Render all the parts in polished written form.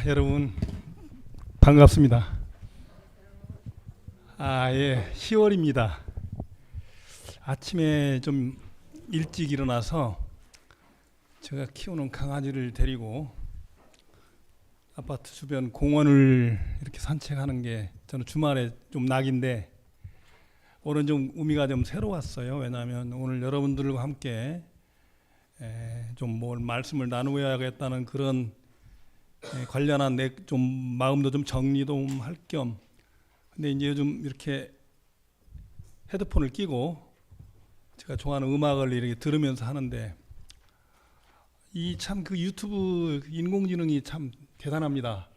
여러분 반갑습니다. 예, 10월입니다. 아침에 좀 일찍 일어나서 제가 키우는 강아지를 데리고 아파트 주변 공원을 이렇게 산책하는 게 저는 주말에 좀 낙인데 오늘 좀 의미가 좀 새로웠어요. 왜냐하면 오늘 여러분들과 함께 좀 뭘 말씀을 나누어야겠다는 그런 관련한 내 좀 마음도 좀 정리도 할 겸. 근데 이제 요즘 이렇게 헤드폰을 끼고 제가 좋아하는 음악을 이렇게 들으면서 하는데 이 참 그 유튜브 인공지능이 참 대단합니다.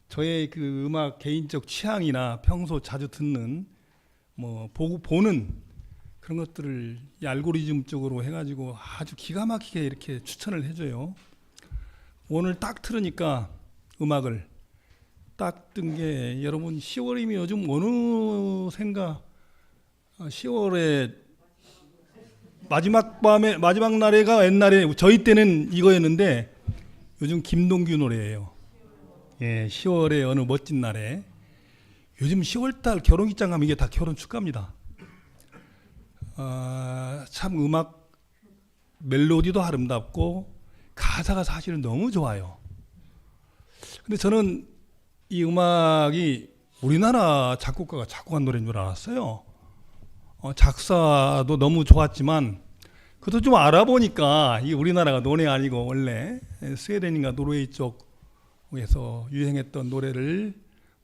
저의 그 음악 개인적 취향이나 평소 자주 듣는 뭐 보는 그런 것들을 이 알고리즘 쪽으로 해가지고 아주 기가 막히게 이렇게 추천을 해줘요. 오늘 딱 틀으니까 음악을 딱 뜬 게 여러분 10월이면 요즘 어느 생각 10월에 마지막 밤에 마지막 날에가 옛날에 저희 때는 이거였는데 요즘 김동규 노래예요. 예, 10월의 어느 멋진 날에 요즘 10월달 결혼식장 가면 이게 다 결혼 축가입니다. 참 음악 멜로디도 아름답고 가사가 사실은 너무 좋아요. 근데 저는 이 음악이 우리나라 작곡가가 작곡한 노래인 줄 알았어요. 작사도 너무 좋았지만 그것도 좀 알아보니까 이 우리나라가 노래 아니고 원래 스웨덴인가 노르웨이 쪽에서 유행했던 노래를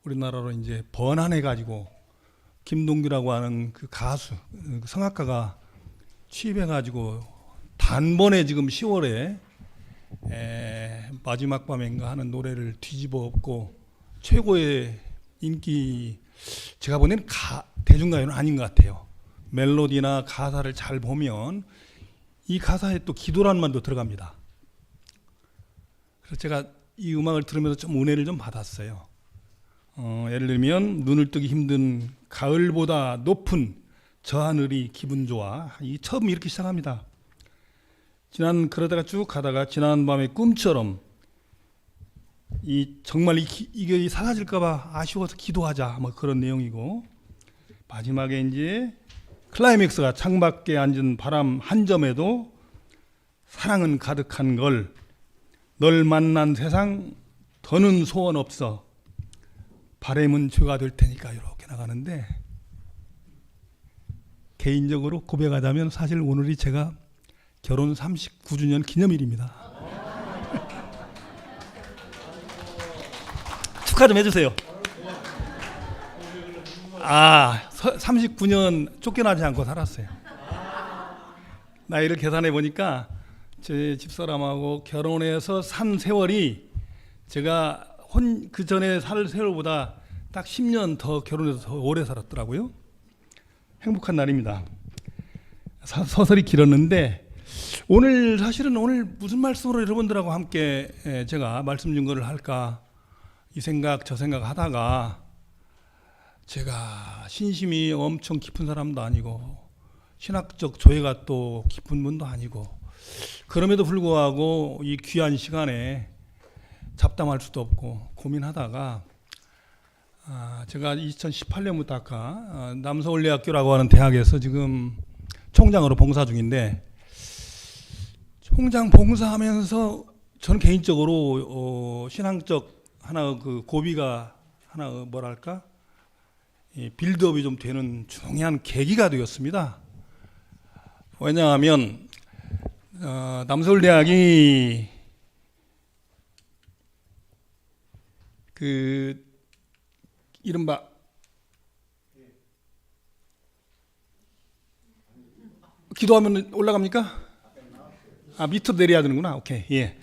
우리나라로 이제 번안해 가지고 김동규라고 하는 그 가수 그 성악가가 취입해 가지고 단번에 지금 10월에 마지막 밤인가 하는 노래를 뒤집어 엎고 최고의 인기, 제가 보기에는 대중가요는 아닌 것 같아요. 멜로디나 가사를 잘 보면 이 가사에 또 기도라는 말도 들어갑니다. 그래서 제가 이 음악을 들으면서 좀 은혜를 좀 받았어요. 예를 들면 눈을 뜨기 힘든 가을보다 높은 저 하늘이 기분 좋아. 이 처음 이렇게 시작합니다. 그러다가 쭉 가다가 지난 밤의 꿈처럼 정말 이게 사라질까봐 아쉬워서 기도하자 뭐 그런 내용이고, 마지막에 이제 클라이맥스가 창밖에 앉은 바람 한 점에도 사랑은 가득한 걸, 널 만난 세상 더는 소원 없어, 바람은 죄가 될 테니까, 이렇게 나가는데 개인적으로 고백하자면 사실 오늘이 제가 결혼 39주년 기념일입니다. 축하 좀 해주세요. 39년 쫓겨나지 않고 살았어요. 나이를 계산해 보니까 제 집사람하고 결혼해서 산 세월이 제가 그 전에 살 세월보다 딱 10년 더 결혼해서 더 오래 살았더라고요. 행복한 날입니다. 서설이 길었는데 사실은 오늘 무슨 말씀으로 여러분들하고 함께 제가 말씀 증거를 할까 이 생각 저 생각 하다가, 제가 신심이 엄청 깊은 사람도 아니고 신학적 조예가 또 깊은 분도 아니고, 그럼에도 불구하고 이 귀한 시간에 잡담할 수도 없고 고민하다가 제가 2018년부터 아까 남서울대학교라고 하는 대학에서 지금 총장으로 봉사 중인데, 총장 봉사하면서 저는 개인적으로 신앙적 하나 그 고비가 하나 뭐랄까 빌드업이 좀 되는 중요한 계기가 되었습니다. 왜냐하면 남서울대학이 그 이른바 기도하면 올라갑니까? 밑으로 내려야 되는구나. 오케이. 예.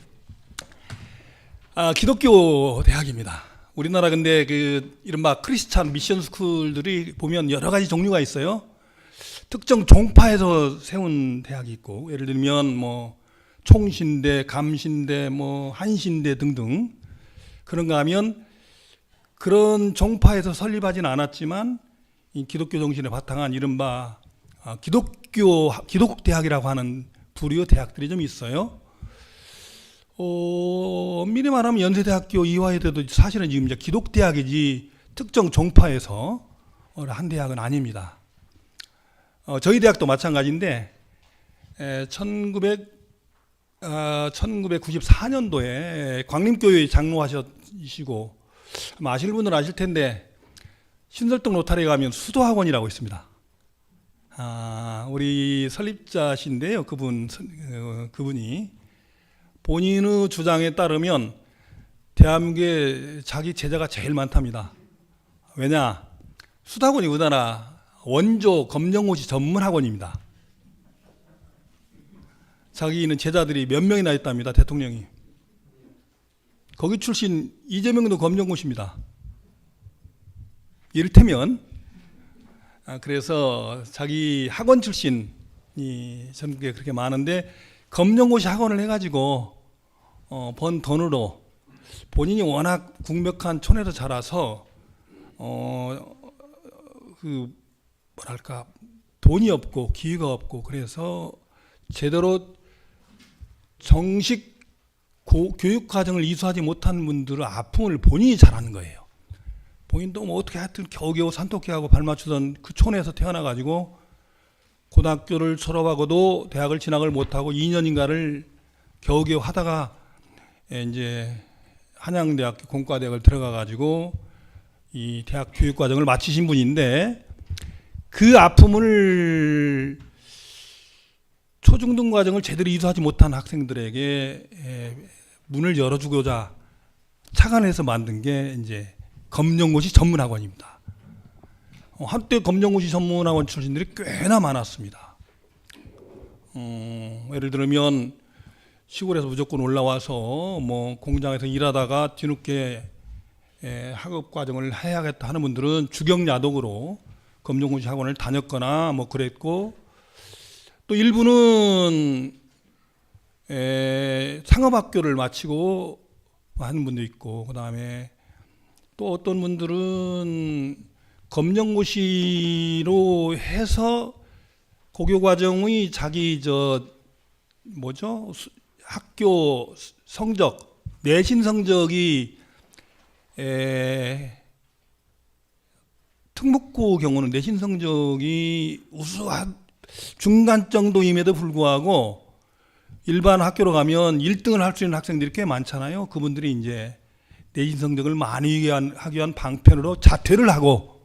기독교 대학입니다. 우리나라 근데 그 이른바 크리스찬 미션 스쿨들이 보면 여러 가지 종류가 있어요. 특정 종파에서 세운 대학이 있고, 예를 들면 뭐 총신대, 감신대, 뭐 한신대 등등. 그런가 하면 그런 종파에서 설립하지는 않았지만 이 기독교 정신에 바탕한 이른바 기독 대학이라고 하는 부류 대학들이 좀 있어요. 엄밀히 말하면 연세대학교 이화여대도 사실은 지금 이제 기독대학이지 특정 종파에서 한 대학은 아닙니다. 저희 대학도 마찬가지인데 1994년도에 광림교회 장로하시고 아마 아실 분은 아실 텐데 신설동 로타리에 가면 수도학원이라고 있습니다. 우리 설립자신데요. 그분이 본인의 주장에 따르면 대한민국에 자기 제자가 제일 많답니다. 왜냐? 수도학원이 우리나라 원조 검정고시 전문 학원입니다. 자기는 제자들이 몇 명이나 있답니다. 대통령이. 거기 출신 이재명도 검정고시입니다. 이를테면 그래서 자기 학원 출신이 전국에 그렇게 많은데 검정고시 학원을 해가지고 번 돈으로 본인이 워낙 국력한 촌에서 자라서 돈이 없고 기회가 없고 그래서 제대로 정식 교육 과정을 이수하지 못한 분들의 아픔을 본인이 잘하는 거예요. 본인도 뭐 어떻게 하여튼 겨우겨우 산토끼하고 발맞추던 그 촌에서 태어나가지고 고등학교를 졸업하고도 대학을 진학을 못하고 2년인가를 겨우겨우 하다가 이제 한양대학교 공과대학을 들어가가지고 이 대학 교육 과정을 마치신 분인데 그 아픔을 초중등 과정을 제대로 이수하지 못한 학생들에게 문을 열어주고자 착안해서 만든 게 이제 검정고시 전문학원입니다. 한때 검정고시 전문학원 출신들이 꽤나 많았습니다. 예를 들면 시골에서 무조건 올라와서 뭐 공장에서 일하다가 뒤늦게 학업 과정을 해야겠다 하는 분들은 주경야독으로 검정고시 학원을 다녔거나 뭐 그랬고, 또 일부는 상업학교를 마치고 하는 분도 있고, 그 다음에 또 어떤 분들은 검정고시로 해서 고교 과정의 자기 학교 성적, 내신 성적이 특목고 경우는 내신 성적이 우수한 중간 정도임에도 불구하고 일반 학교로 가면 1등을 할 수 있는 학생들이 꽤 많잖아요. 그분들이 이제 내신 성적을 많이 하기 위한 방편으로 자퇴를 하고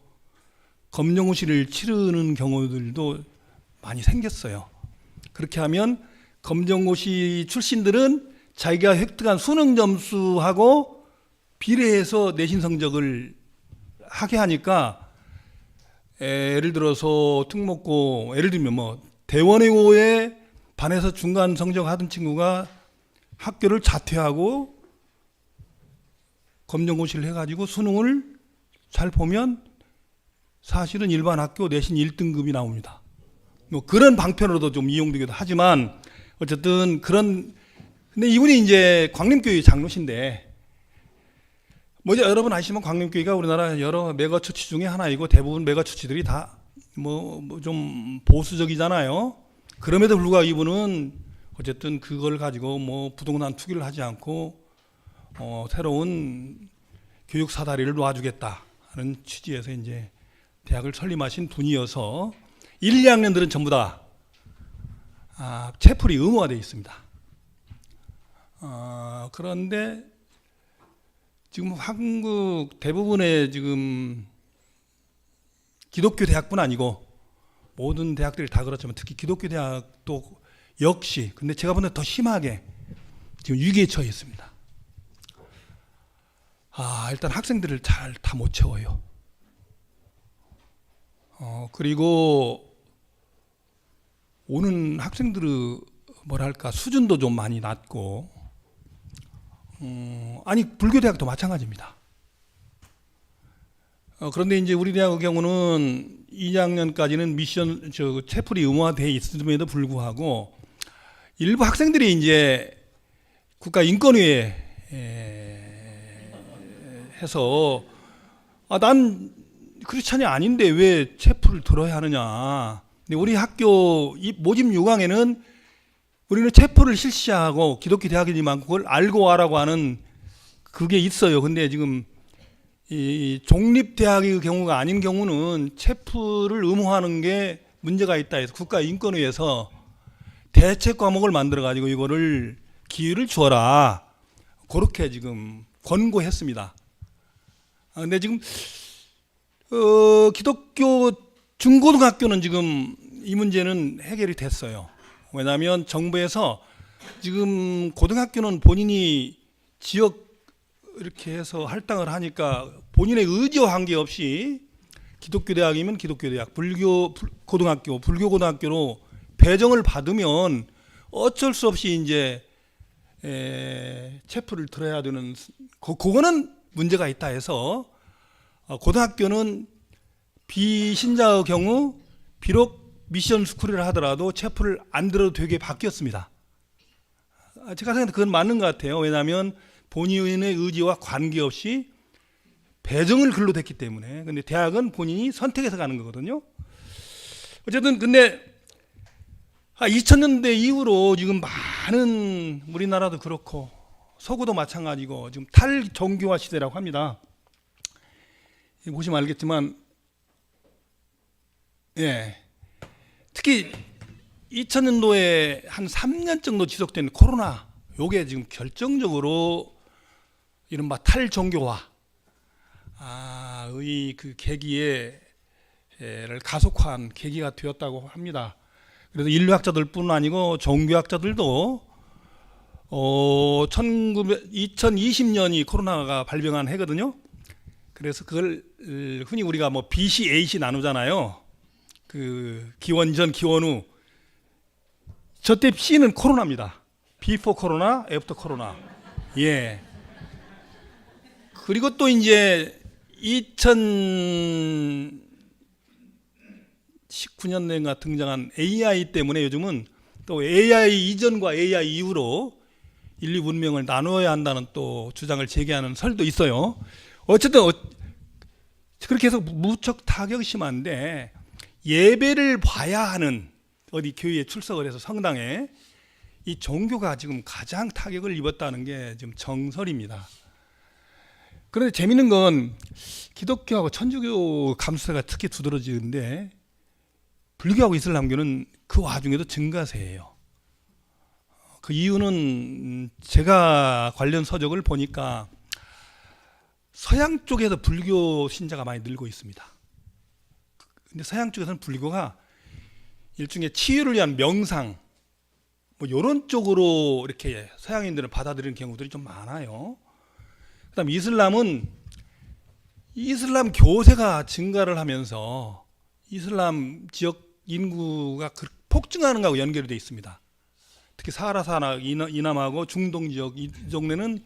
검정고시를 치르는 경우들도 많이 생겼어요. 그렇게 하면 검정고시 출신들은 자기가 획득한 수능 점수하고 비례해서 내신 성적을 하게 하니까, 예를 들어서 특목고, 예를 들면 뭐 대원외고에 반해서 중간 성적 하던 친구가 학교를 자퇴하고 검정고시를 해가지고 수능을 잘 보면 사실은 일반 학교 내신 1등급이 나옵니다. 뭐 그런 방편으로도 좀 이용되기도 하지만 어쨌든 근데 이분이 이제 광림교회 장로신데, 먼저 여러분 아시지만 광림교회가 우리나라 여러 메가처치 중에 하나이고 대부분 메가처치들이 다 좀 보수적이잖아요. 그럼에도 불구하고 이분은 어쨌든 그걸 가지고 뭐 부동산 투기를 하지 않고 새로운 교육 사다리를 놓아주겠다 하는 취지에서 이제 대학을 설립하신 분이어서 1, 2학년들은 전부 다 채플이 의무화 되어 있습니다. 그런데 지금 한국 대부분의 지금 기독교 대학뿐 아니고 모든 대학들이 다 그렇지만 특히 기독교 대학도 역시, 근데 제가 본 데 더 심하게 지금 위기에 처해 있습니다. 일단 학생들을 잘 다 못 채워요. 그리고 오는 학생들의 수준도 좀 많이 낮고, 불교 대학도 마찬가지입니다. 그런데 이제 우리 대학의 경우는 2학년까지는 미션 채플이 의무화되어 있음에도 불구하고 일부 학생들이 이제 국가인권위에 해서 난 크리스찬이 아닌데 왜 채플을 들어야 하느냐. 근데 우리 학교 모집 요강에는 우리는 체포를 실시하고 기독교 대학이지만 그걸 알고 와라고 하는 그게 있어요. 근데 지금 이 종립대학의 경우가 아닌 경우는 체포를 의무화하는 게 문제가 있다 해서 국가인권위에서 대책 과목을 만들어 가지고 이거를 기회를 주어라, 그렇게 지금 권고했습니다. 근데 지금 기독교 중고등학교는 지금 이 문제는 해결이 됐어요. 왜냐하면 정부에서 지금 고등학교는 본인이 지역 이렇게 해서 할당을 하니까 본인의 의지와 관계없이 기독교 대학이면 기독교 대학, 불교 고등학교, 불교 고등학교로 배정을 받으면 어쩔 수 없이 이제 체포를 들어야 되는, 그거는 문제가 있다 해서 고등학교는 비신자의 경우 비록 미션 스쿨이라 하더라도 체포를 안 들어도 되게 바뀌었습니다. 제가 생각해도 그건 맞는 것 같아요. 왜냐하면 본인의 의지와 관계없이 배정을 글로 됐기 때문에. 근데 대학은 본인이 선택해서 가는 거거든요. 어쨌든 근데 2000년대 이후로 지금 많은, 우리나라도 그렇고 서구도 마찬가지고 지금 탈종교화 시대라고 합니다. 보시면 알겠지만, 예, 특히 2000년도에 한 3년 정도 지속된 코로나, 요게 지금 결정적으로 이른바 탈종교화의 그 계기를 가속화한 계기가 되었다고 합니다. 그래서 인류학자들뿐 아니고 종교학자들도 2020년이 코로나가 발병한 해거든요. 그래서 그걸 흔히 우리가 뭐 BC, AC 나누잖아요. 그 기원 전, 기원 후. 저때 C는 코로나입니다. Before 코로나, After 코로나. 예. 그리고 또 이제 2019년대가 등장한 AI 때문에 요즘은 또 AI 이전과 AI 이후로 인류 문명을 나누어야 한다는 또 주장을 제기하는 설도 있어요. 어쨌든 그렇게 해서 무척 타격이 심한데, 예배를 봐야 하는 어디 교회에 출석을 해서 성당에 이 종교가 지금 가장 타격을 입었다는 게 지금 정설입니다. 그런데 재밌는 건 기독교하고 천주교 감수세가 특히 두드러지는데 불교하고 이슬람교는 그 와중에도 증가세예요. 그 이유는 제가 관련 서적을 보니까 서양 쪽에서 불교 신자가 많이 늘고 있습니다. 근데 서양 쪽에서는 불교가 일종의 치유를 위한 명상, 뭐 이런 쪽으로 이렇게 서양인들은 받아들이는 경우들이 좀 많아요. 그다음 이슬람은 이슬람 교세가 증가를 하면서 이슬람 지역 인구가 폭증하는 것하고 연결이 되어 있습니다. 특히 사하라 산악 이남하고 중동 지역 이 동네는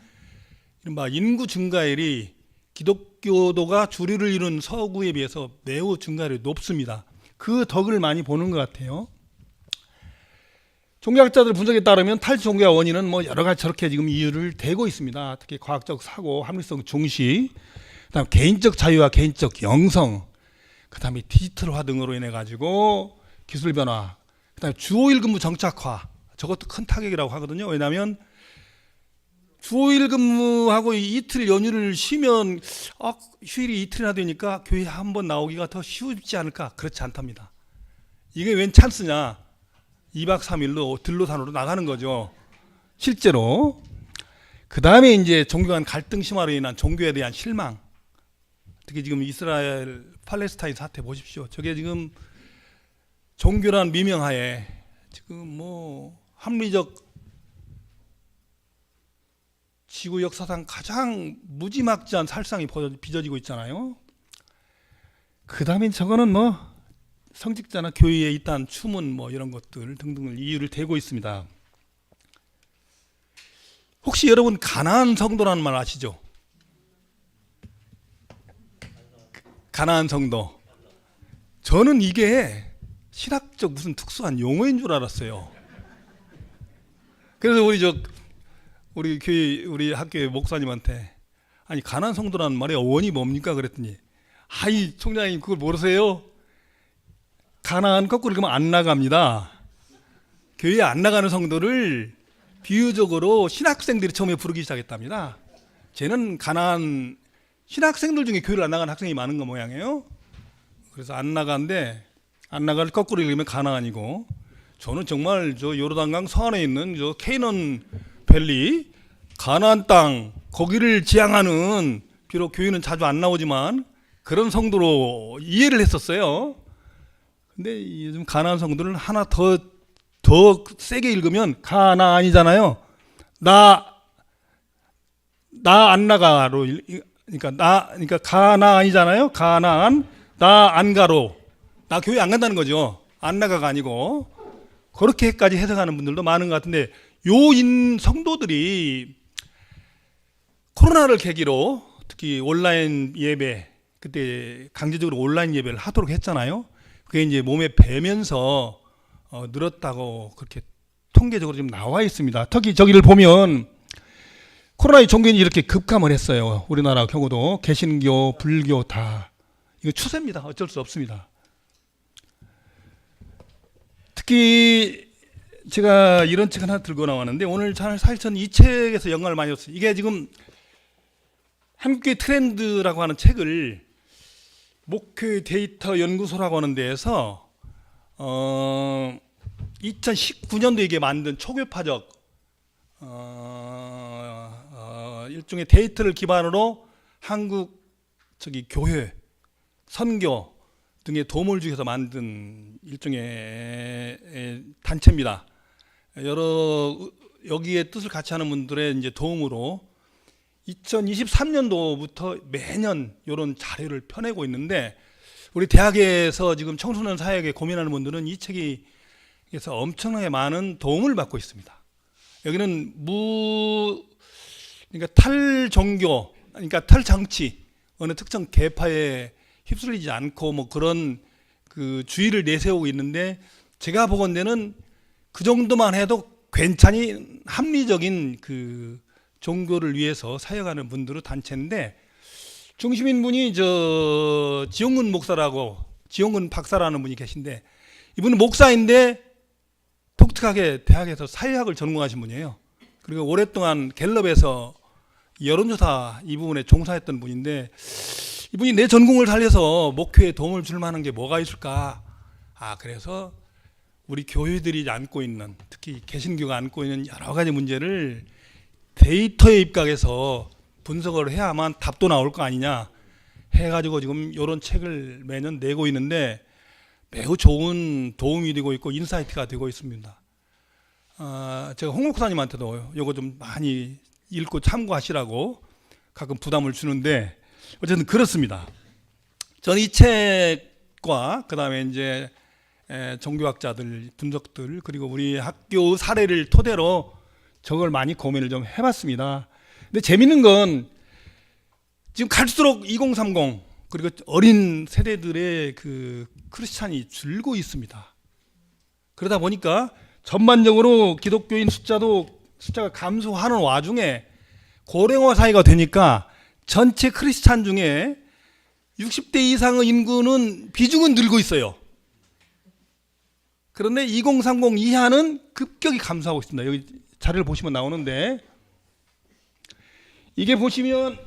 이른바 인구 증가율이 기독교도가 주류를 이룬 서구에 비해서 매우 증가율이 높습니다. 그 덕을 많이 보는 것 같아요. 종교학자들 분석에 따르면 탈종교화 원인은 뭐 여러 가지 저렇게 지금 이유를 대고 있습니다. 특히 과학적 사고, 합리성 중시, 그다음 개인적 자유와 개인적 영성, 그다음에 디지털화 등으로 인해 가지고 기술 변화, 그다음에 주 5일 근무 정착화, 저것도 큰 타격이라고 하거든요. 왜냐하면 주 5일 근무하고 이틀 연휴를 쉬면 휴일이 이틀이나 되니까 교회 한번 나오기가 더 쉽지 않을까? 그렇지 않답니다. 이게 웬 찬스냐? 2박 3일로 들로산으로 나가는 거죠. 실제로. 그 다음에 이제 종교 간 갈등 심화로 인한 종교에 대한 실망. 특히 지금 이스라엘 팔레스타인 사태 보십시오. 저게 지금 종교란 미명하에 지금 뭐 합리적 지구 역사상 가장 무지막지한 살상이 빚어지고 있잖아요. 그 다음에 저거는 뭐 성직자나 교회에 있던 추문 뭐 이런 것들 등등을 이유를 대고 있습니다. 혹시 여러분 가나안 성도라는 말 아시죠? 가나안 성도. 저는 이게 신학적 무슨 특수한 용어인 줄 알았어요. 그래서 우리 교회 우리 학교의 목사님한테 아니 가나안 성도라는 말의 어원이 뭡니까 그랬더니 아이 총장님 그걸 모르세요? 가나안 거꾸로 읽으면 안 나갑니다. 교회 안 나가는 성도를 비유적으로 신학생들이 처음에 부르기 시작했답니다. 쟤는 가난한 신학생들 중에 교회를 안 나가는 학생이 많은 거 모양이에요. 그래서 안 나가는데, 안 나갈 거꾸로 읽으면 가나안이고, 저는 정말 저 요르단강 서안에 있는 저 케이넌 밸리 가나안 땅 거기를 지향하는, 비록 교회는 자주 안 나오지만 그런 성도로 이해를 했었어요. 근데 요즘 가나안 성도는 하나 더 세게 읽으면 가나안이잖아요. 나 안 나가로, 그러니까 가나안이잖아요. 가나안, 나 안 가로, 나 교회 안 간다는 거죠. 안 나가가 아니고. 그렇게까지 해석하는 분들도 많은 것 같은데, 성도들이 코로나를 계기로 특히 온라인 예배, 그때 강제적으로 온라인 예배를 하도록 했잖아요. 그게 이제 몸에 배면서 늘었다고 그렇게 통계적으로 지금 나와 있습니다. 특히 저기를 보면 코로나의 종교인이 이렇게 급감을 했어요. 우리나라 경우도 개신교, 불교 다. 이거 추세입니다. 어쩔 수 없습니다. 특히 제가 이런 책 하나 들고 나왔는데, 오늘 사실 저는 이 책에서 영감을 많이 얻었어요. 이게 지금 한국교회 트렌드라고 하는 책을 목회 데이터 연구소라고 하는 데에서 2019년도에 이게 만든 초교파적 일종의 데이터를 기반으로 한국 교회, 선교 등의 도움을 주기 위해서 만든 일종의 단체입니다. 여기에 뜻을 같이 하는 분들의 이제 도움으로 2023년도부터 매년 이런 자료를 펴내고 있는데, 우리 대학에서 지금 청소년 사역에 고민하는 분들은 이 책에서 엄청나게 많은 도움을 받고 있습니다. 여기는 그러니까 탈종교, 그러니까 탈정치, 어느 특정 계파에 휩쓸리지 않고 뭐 그런 그 주의를 내세우고 있는데, 제가 보건대는 그 정도만 해도 괜찮이 합리적인 그 종교를 위해서 사역하는 분들의 단체인데, 중심인 분이 지용근 목사라고, 지용근 박사라는 분이 계신데, 이분은 목사인데 독특하게 대학에서 사회학을 전공하신 분이에요. 그리고 오랫동안 갤럽에서 여론조사 이 부분에 종사했던 분인데, 이분이 내 전공을 살려서 목회에 도움을 줄 만한 게 뭐가 있을까? 그래서 우리 교회들이 안고 있는, 특히 개신교가 안고 있는 여러 가지 문제를 데이터에 입각해서 분석을 해야만 답도 나올 거 아니냐 해가지고 지금 이런 책을 매년 내고 있는데, 매우 좋은 도움이 되고 있고 인사이트가 되고 있습니다. 제가 홍 목사님한테도 이거 좀 많이 읽고 참고하시라고 가끔 부담을 주는데, 어쨌든 그렇습니다. 저는 이 책과 그 다음에 이제 종교학자들 분석들, 그리고 우리 학교 사례를 토대로 저걸 많이 고민을 좀 해봤습니다. 근데 재밌는 건 지금 갈수록 2030 그리고 어린 세대들의 그 크리스찬이 줄고 있습니다. 그러다 보니까 전반적으로 기독교인 숫자가 감소하는 와중에 고령화 사회가 되니까 전체 크리스찬 중에 60대 이상의 인구는 비중은 늘고 있어요. 그런데 2030 이하는 급격히 감소하고 있습니다. 여기 자료를 보시면 나오는데, 이게 보시면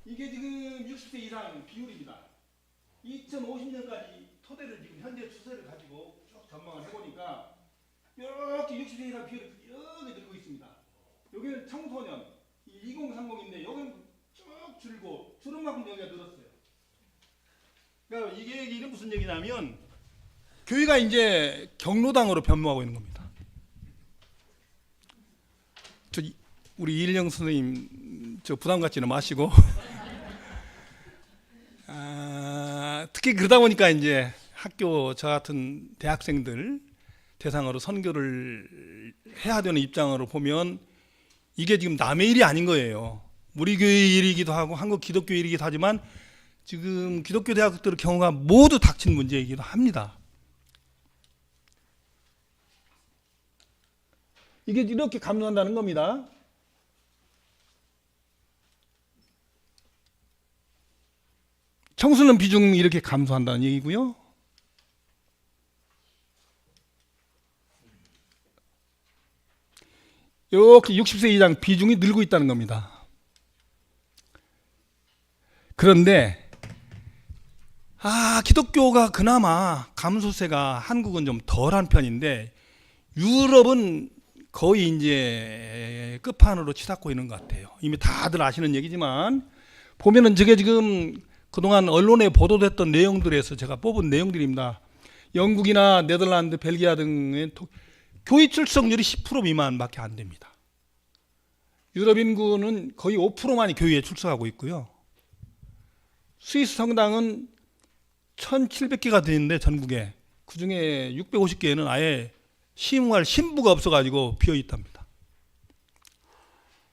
이게 지금 60대 이상 비율입니다. 2050년까지 토대를 지금 현재 추세를 가지고 쭉 전망을 해보니까 이렇게 60대 이상 비율이 이렇게 늘고 있습니다. 여기는 청소년 2030인데 여기는 쭉 줄고 줄은 만큼 여기가 늘었어요. 그러니까 이게 무슨 얘기냐면, 교회가 이제 경로당으로 변모하고 있는 겁니다. 우리 이일영 선생님 부담 갖지는 마시고 특히 그러다 보니까 이제 학교, 저 같은 대학생들 대상으로 선교를 해야 되는 입장으로 보면 이게 지금 남의 일이 아닌 거예요. 우리 교회 일이기도 하고 한국 기독교 일이기도 하지만 지금 기독교 대학들의 경우가 모두 닥친 문제이기도 합니다. 이게 이렇게 감소한다는 겁니다. 청소년 비중이 이렇게 감소한다는 얘기고요. 이렇게 60세 이상 비중이 늘고 있다는 겁니다. 그런데 기독교가 그나마 감소세가 한국은 좀 덜한 편인데 유럽은 거의 이제 끝판으로 치닫고 있는 것 같아요. 이미 다들 아시는 얘기지만 보면은 저게 지금 그동안 언론에 보도됐던 내용들에서 제가 뽑은 내용들입니다. 영국이나 네덜란드, 벨기아 등의 교회 출석률이 10% 미만밖에 안 됩니다. 유럽 인구는 거의 5%만이 교회에 출석하고 있고요. 스위스 성당은 1700개가 되는데 전국에 그중에 650개는 아예 시무할 신부가 없어가지고 비어 있답니다.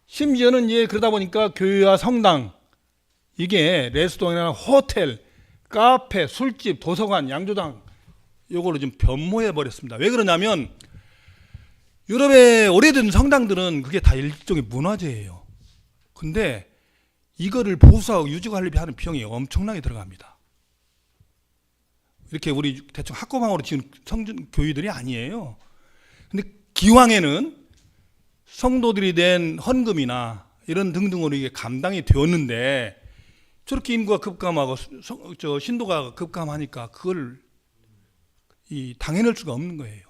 심지어는 그러다 보니까 교회와 성당, 이게 레스토랑이나 호텔, 카페, 술집, 도서관, 양조장 요걸로 좀 변모해 버렸습니다. 왜 그러냐면 유럽의 오래된 성당들은 그게 다 일종의 문화재예요. 근데 이거를 보수하고 유지관리비 하는 비용이 엄청나게 들어갑니다. 이렇게 우리 대충 학고방으로 지은 성전 교회들이 아니에요. 근데 기왕에는 성도들이 낸 헌금이나 이런 등등으로 이게 감당이 되었는데 저렇게 인구가 급감하고 신도가 급감하니까 그걸 당해낼 수가 없는 거예요.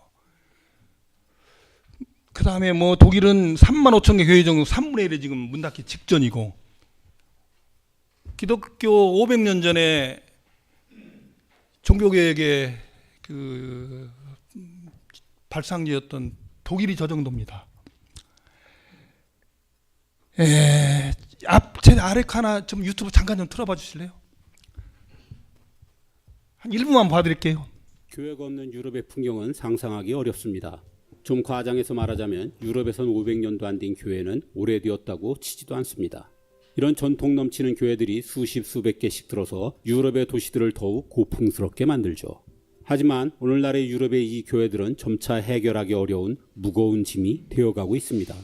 그 다음에 독일은 3만 5천 개 교회 정도 3분의 1이 지금 문 닫기 직전이고 기독교 500년 전에 종교개혁의 그 발상지였던 독일이 저 정도입니다. 제 아래 하나 좀 유튜브 잠깐 좀 틀어봐 주실래요? 한 1분만 봐드릴게요. 교회가 없는 유럽의 풍경은 상상하기 어렵습니다. 좀 과장해서 말하자면 유럽에선 500년도 안 된 교회는 오래되었다고 치지도 않습니다. 이런 전통 넘치는 교회들이 수십 수백 개씩 들어서 유럽의 도시들을 더욱 고풍스럽게 만들죠. 하지만 오늘날의 유럽의 이 교회들은 점차 해결하기 어려운 무거운 짐이 되어가고 있습니다.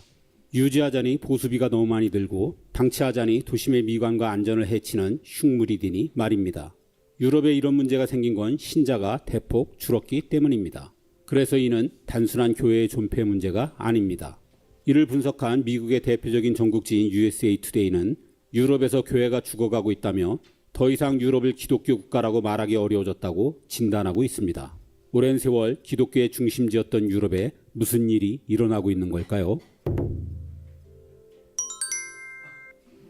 유지하자니 보수비가 너무 많이 들고 방치하자니 도심의 미관과 안전을 해치는 흉물이 되니 말입니다. 유럽에 이런 문제가 생긴 건 신자가 대폭 줄었기 때문입니다. 그래서 이는 단순한 교회의 존폐 문제가 아닙니다. 이를 분석한 미국의 대표적인 전국지인 USA 투데이는 유럽에서 교회가 죽어가고 있다며 더 이상 유럽을 기독교 국가라고 말하기 어려워졌다고 진단하고 있습니다. 오랜 세월 기독교의 중심지였던 유럽에 무슨 일이 일어나고 있는 걸까요?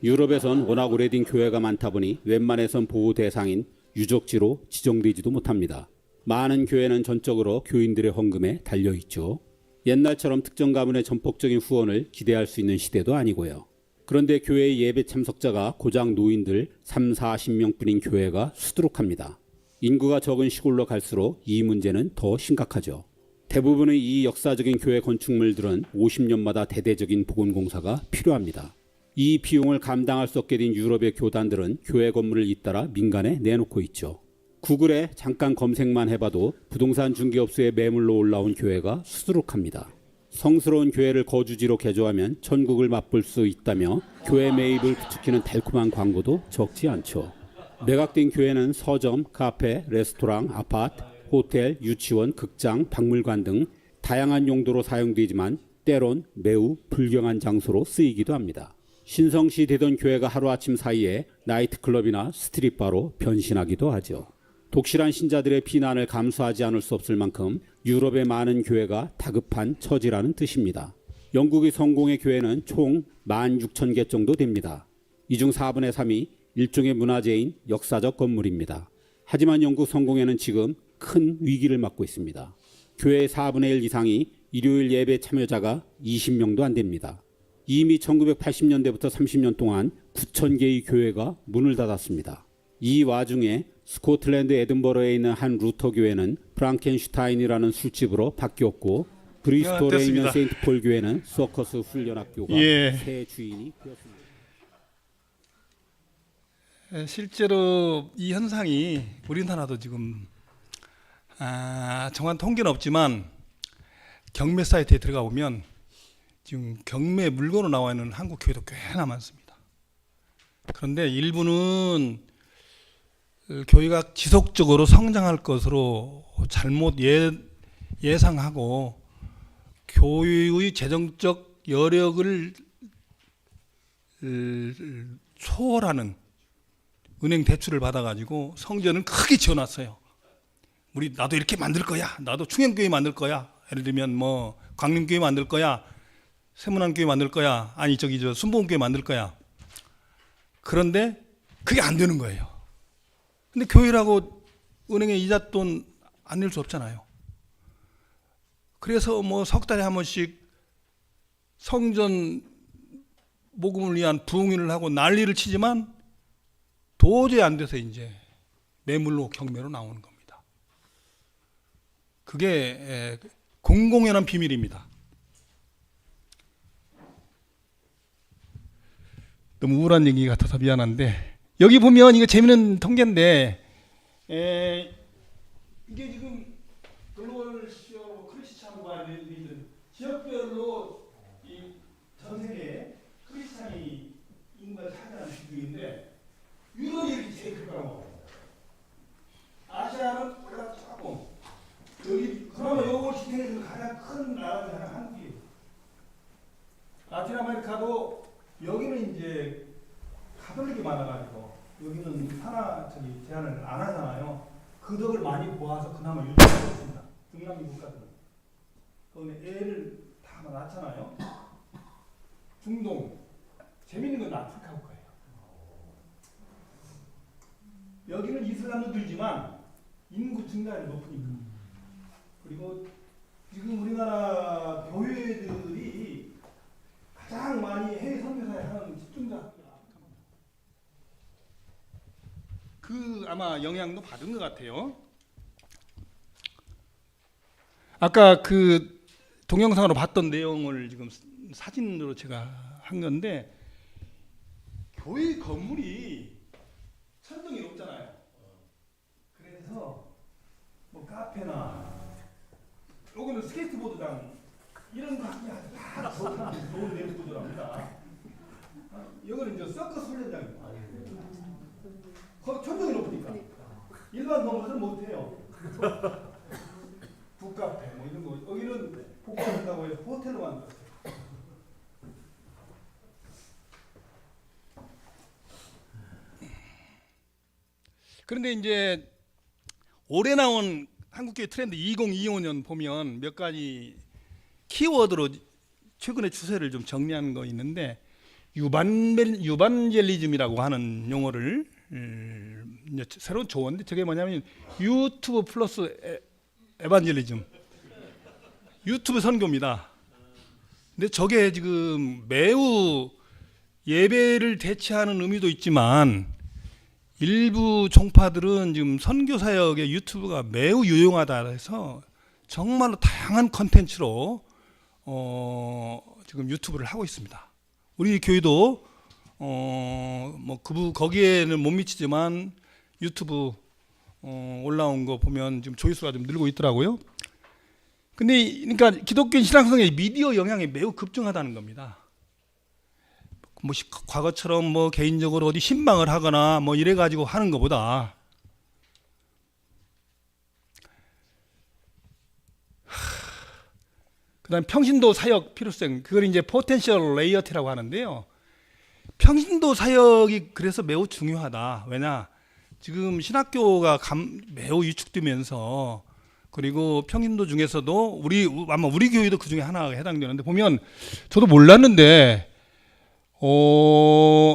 유럽에선 워낙 오래된 교회가 많다 보니 웬만해선 보호 대상인 유적지로 지정되지도 못합니다. 많은 교회는 전적으로 교인들의 헌금에 달려있죠. 옛날처럼 특정 가문의 전폭적인 후원을 기대할 수 있는 시대도 아니고요. 그런데 교회 예배 참석자가 고작 노인들 30-40명뿐인 교회가 수두룩합니다. 인구가 적은 시골로 갈수록 이 문제는 더 심각하죠. 대부분의 이 역사적인 교회 건축물들은 50년마다 대대적인 복원공사가 필요합니다. 이 비용을 감당할 수 없게 된 유럽의 교단들은 교회 건물을 잇따라 민간에 내놓고 있죠. 구글에 잠깐 검색만 해봐도 부동산 중개업소에 매물로 올라온 교회가 수두룩합니다. 성스러운 교회를 거주지로 개조하면 천국을 맛볼 수 있다며 교회 매입을 부추기는 달콤한 광고도 적지 않죠. 매각된 교회는 서점, 카페, 레스토랑, 아파트, 호텔, 유치원, 극장, 박물관 등 다양한 용도로 사용되지만 때론 매우 불경한 장소로 쓰이기도 합니다. 신성시 되던 교회가 하루아침 사이에 나이트클럽이나 스트릿바로 변신하기도 하죠. 독실한 신자들의 비난을 감수하지 않을 수 없을 만큼 유럽의 많은 교회가 다급한 처지라는 뜻입니다. 영국의 성공의 교회는 총 16,000개 정도 됩니다. 이 중 4분의 3이 일종의 문화재인 역사적 건물입니다. 하지만 영국 성공회는 지금 큰 위기를 맞고 있습니다. 교회의 4분의 1 이상이 일요일 예배 참여자가 20명도 안 됩니다. 이미 1980년대부터 30년 동안 9,000개의 교회가 문을 닫았습니다. 이 와중에 스코틀랜드 에든버러에 있는 한 루터 교회는 프랑켄슈타인이라는 술집으로 바뀌었고 브리스톨에 있는 세인트폴 교회는 서커스 훈련학교가 새 주인이 되었습니다. 실제로 이 현상이 우리나라도 지금 정확한 통계는 없지만 경매 사이트에 들어가 보면 지금 경매 물건으로 나와 있는 한국 교회도 꽤나 많습니다. 그런데 일부는 교회가 지속적으로 성장할 것으로 잘못 예상하고 교회의 재정적 여력을 초월하는 은행 대출을 받아가지고 성전을 크게 지어놨어요. 나도 이렇게 만들 거야. 나도 충영교회 만들 거야. 예를 들면 뭐 광림교회 만들 거야. 세문안교회 만들 거야. 아니 저 순복음교회 만들 거야. 그런데 그게 안 되는 거예요. 근데 교회라고 은행에 이자 돈 안 낼 수 없잖아요. 그래서 뭐 석 달에 한 번씩 성전 모금을 위한 부흥회를 하고 난리를 치지만 도저히 안 돼서 이제 매물로 경매로 나오는 겁니다. 그게 공공연한 비밀입니다. 너무 우울한 얘기 같아서 미안한데, 여기 보면 이거 재미있는 통계인데, 이게 지금 글로벌 시어 크리스찬과 지역별로 이 전 세계에 크리스찬이 인구가 차지하는 비중인데, 유럽이 이렇게 제일 크다고. 아시아는 올라가 조금. 여기 그나마 요거 시대에서 가장 큰 나라 중에 하나 한국이에요. 라틴 아메리카도 여기는 이제 가톨릭이 많아가지고 여기는 제한을 안 하잖아요. 그 덕을 많이 모아서 그나마 유지하고 있습니다. 중남미 국가들은. 그런데 애를 다 낳잖아요. 중동. 재밌는 건 아프리카 국가예요. 여기는 이슬람도 들지만 인구 증가율이 높은 인구. 그리고 지금 우리나라 교회들이 가장 많이 해외 선교사에 하는 집중자. 그 아마 영향도 받은 것 같아요. 아까 그 동영상으로 봤던 내용을 지금 사진으로 제가 한 건데, 교회 건물이 천정이 높잖아요. 그래서 뭐 카페나 여기는 스케이트보드장 이런 거 하나 좋은 내부 구조랍니다. 여기는 이제 서커스 훈련장입니다. 천정이 높으니까 일반 건물은 못해요. 북카페 뭐 이런 거. 여기는 복합한다고 해서 호텔로 만들었어요. 그런데 이제 올해 나온 한국교회 트렌드 2025년 보면 몇 가지 키워드로 최근의 추세를 좀 정리한 거 있는데, 유반젤리즘이라고 하는 용어를 이제 새로운 조언인데, 저게 뭐냐면 유튜브 플러스 에반젤리즘, 유튜브 선교입니다. 근데 저게 지금 매우 예배를 대체하는 의미도 있지만, 일부 종파들은 지금 선교 사역의 유튜브가 매우 유용하다 해서 정말로 다양한 컨텐츠로 지금 유튜브를 하고 있습니다. 우리 교회도 뭐 거기에는 못 미치지만 유튜브 올라온 거 보면 지금 조회수가 좀 늘고 있더라고요. 근데 그러니까 기독교 신앙성의 미디어 영향이 매우 급증하다는 겁니다. 뭐 과거처럼 뭐 개인적으로 어디 신방을 하거나 뭐 이래 가지고 하는 것보다 그다음 평신도 사역 필요성, 그걸 이제 포텐셜 레이어티라고 하는데요. 평신도 사역이 그래서 매우 중요하다. 왜냐? 지금 신학교가 매우 위축되면서, 그리고 평신도 중에서도 아마 우리 교회도 그 중에 하나가 해당되는데, 보면 저도 몰랐는데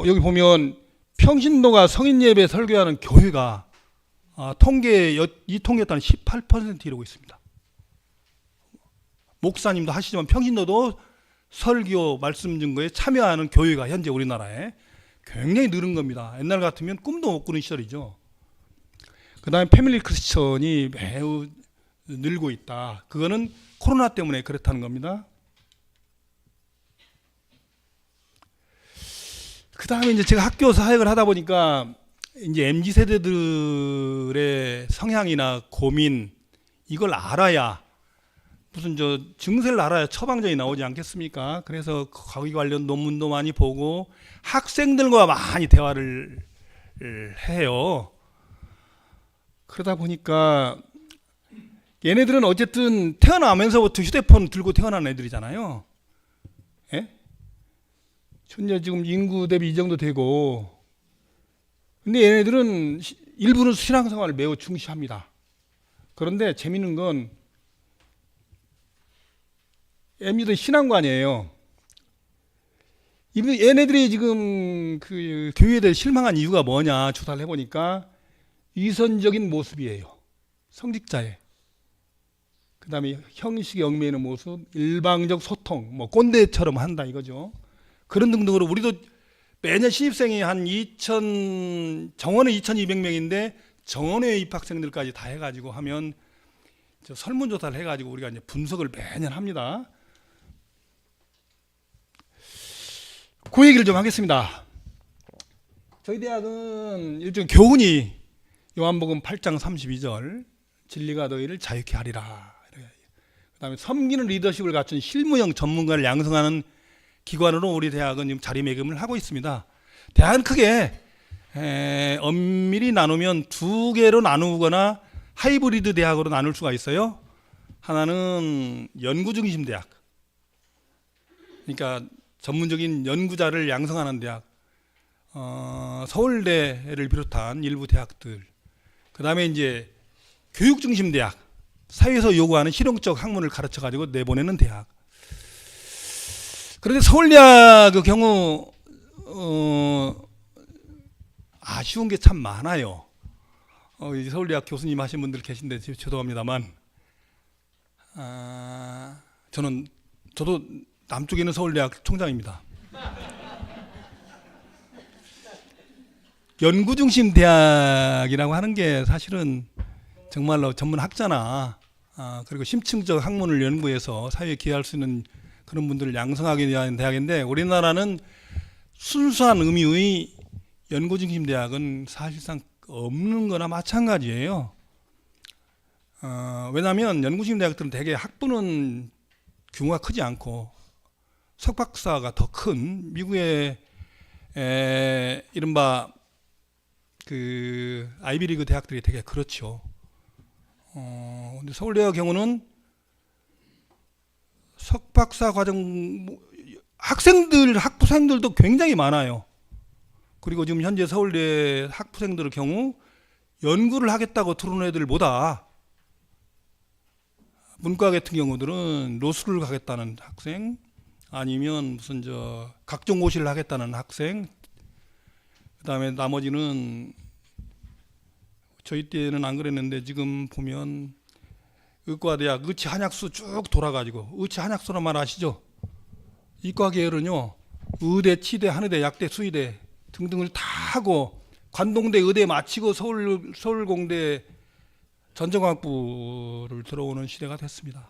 여기 보면 평신도가 성인 예배 설교하는 교회가 이 통계에 따른 18% 이루고 있습니다. 목사님도 하시지만 평신도도 설교 말씀 증거에 참여하는 교회가 현재 우리나라에 굉장히 늘은 겁니다. 옛날 같으면 꿈도 못 꾸는 시절이죠. 그 다음에 패밀리 크리스천이 매우 늘고 있다. 그거는 코로나 때문에 그렇다는 겁니다. 그 다음에 이제 제가 학교 사역을 하다 보니까 이제 MZ 세대들의 성향이나 고민, 이걸 알아야, 무슨 증세를 알아야 처방전이 나오지 않겠습니까? 그래서 거기 관련 논문도 많이 보고 학생들과 많이 대화를 해요. 그러다 보니까 얘네들은 어쨌든 태어나면서부터 휴대폰 들고 태어난 애들이잖아요. 예? 현재 지금 인구 대비 이 정도 되고, 근데 얘네들은 일부는 신앙생활을 매우 중시합니다. 그런데 재밌는 건 애미들 신앙관이에요. 얘네들이 지금 그 교회에 대해 실망한 이유가 뭐냐 조사를 해보니까 위선적인 모습이에요. 성직자의. 그 다음에 형식에 얽매이는 모습, 일방적 소통, 뭐 꼰대처럼 한다 이거죠. 그런 등등으로 우리도 매년 신입생이 한 정원은 2,200명인데 정원회 입학생들까지 다 해가지고 하면 설문조사를 해가지고 우리가 이제 분석을 매년 합니다. 그 얘기를 좀 하겠습니다. 저희 대학은 일종 교훈이 요한복음 8장 32절 진리가 너희를 자유케 하리라. 그 다음에 섬기는 리더십을 갖춘 실무형 전문가를 양성하는 기관으로 우리 대학은 지금 자리매김을 하고 있습니다. 대학은 크게 엄밀히 나누면 두 개로 나누거나 하이브리드 대학으로 나눌 수가 있어요. 하나는 연구 중심 대학, 그러니까 전문적인 연구자를 양성하는 대학, 서울대를 비롯한 일부 대학들. 그 다음에 이제 교육 중심 대학, 사회에서 요구하는 실용적 학문을 가르쳐 가지고 내보내는 대학. 그런데 서울대학의 경우 아쉬운 게 참 많아요. 서울대학 교수님 하신 분들 계신데 죄송합니다만, 저도 남쪽에 있는 서울대학 총장입니다. 연구 중심 대학이라고 하는 게 사실은 정말로 전문 학자나 그리고 심층적 학문을 연구해서 사회에 기여할 수 있는 그런 분들을 양성하기 위한 대학인데, 우리나라는 순수한 의미의 연구 중심 대학은 사실상 없는 거나 마찬가지예요. 왜냐하면 연구 중심 대학들은 대개 학부는 규모가 크지 않고 석박사가 더 큰 미국의 이른바 그 아이비리그 대학들이 되게 그렇죠. 근데 서울대의 경우는 석박사 과정 학부생들도 굉장히 많아요. 그리고 지금 현재 서울대 학부생들의 경우 연구를 하겠다고 들어오는 애들보다 문과 같은 경우들은 로스쿨을 가겠다는 학생, 아니면 무슨 각종 고시를 하겠다는 학생, 그다음에 나머지는 저희 때는 안 그랬는데 지금 보면 의과대학 의치 한약수 쭉 돌아가지고, 의치 한약수란 말 아시죠? 이과 계열은요 의대, 치대, 한의대, 약대, 수의대 등등을 다 하고 관동대 의대 마치고 서울공대 전정학부를 들어오는 시대가 됐습니다.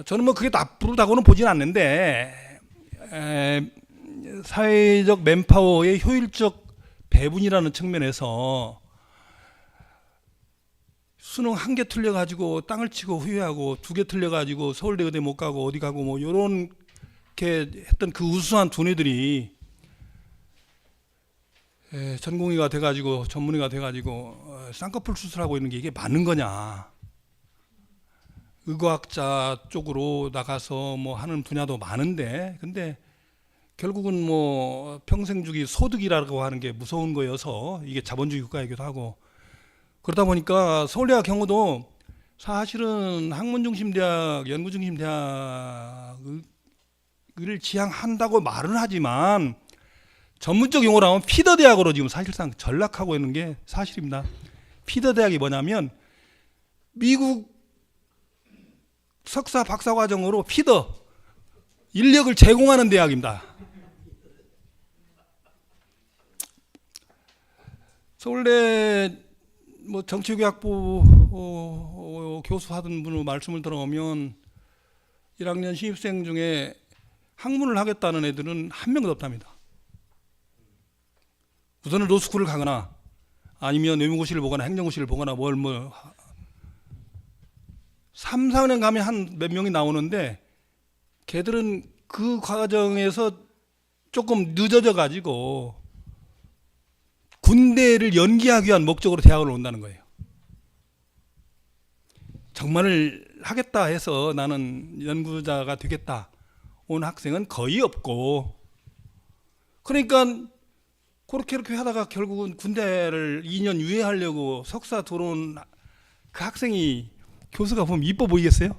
저는 뭐 그게 나쁘다고는 보진 않는데, 사회적 맨파워의 효율적 배분이라는 측면에서 수능 한 개 틀려가지고 땅을 치고 후회하고, 두 개 틀려가지고 서울대 의대 못 가고 어디 가고 뭐 요런 게 했던 그 우수한 두뇌들이 전공의가 돼가지고 전문의가 돼가지고 쌍꺼풀 수술하고 있는 게 이게 맞는 거냐. 의과학자 쪽으로 나가서 뭐 하는 분야도 많은데, 근데 결국은 뭐 평생 주기 소득이라고 하는 게 무서운 거여서 이게 자본주의 국가이기도 하고, 그러다 보니까 서울대학 경우도 사실은 학문 중심 대학, 연구 중심 대학을 지향한다고 말은 하지만 전문적 용어로 하면 피더 대학으로 지금 사실상 전락하고 있는 게 사실입니다. 피더 대학이 뭐냐면 미국 석사 박사 과정으로 피더 인력을 제공하는 대학입니다. 서울대 뭐 정치교육학부 교수 하던 분의 말씀을 들어보면 1학년 신입생 중에 학문을 하겠다는 애들은 한 명도 없답니다. 우선은 로스쿨을 가거나 아니면 외무고시를 보거나 행정고시를 보거나 뭘 3, 4년 가면 한 몇 명이 나오는데, 걔들은 그 과정에서 조금 늦어져 가지고 군대를 연기하기 위한 목적으로 대학을 온다는 거예요. 정말 하겠다 해서 나는 연구자가 되겠다 온 학생은 거의 없고, 그러니까 그렇게 하다가 결국은 군대를 2년 유예하려고 석사 들어온 그 학생이 교수가 보면 이뻐 보이겠어요?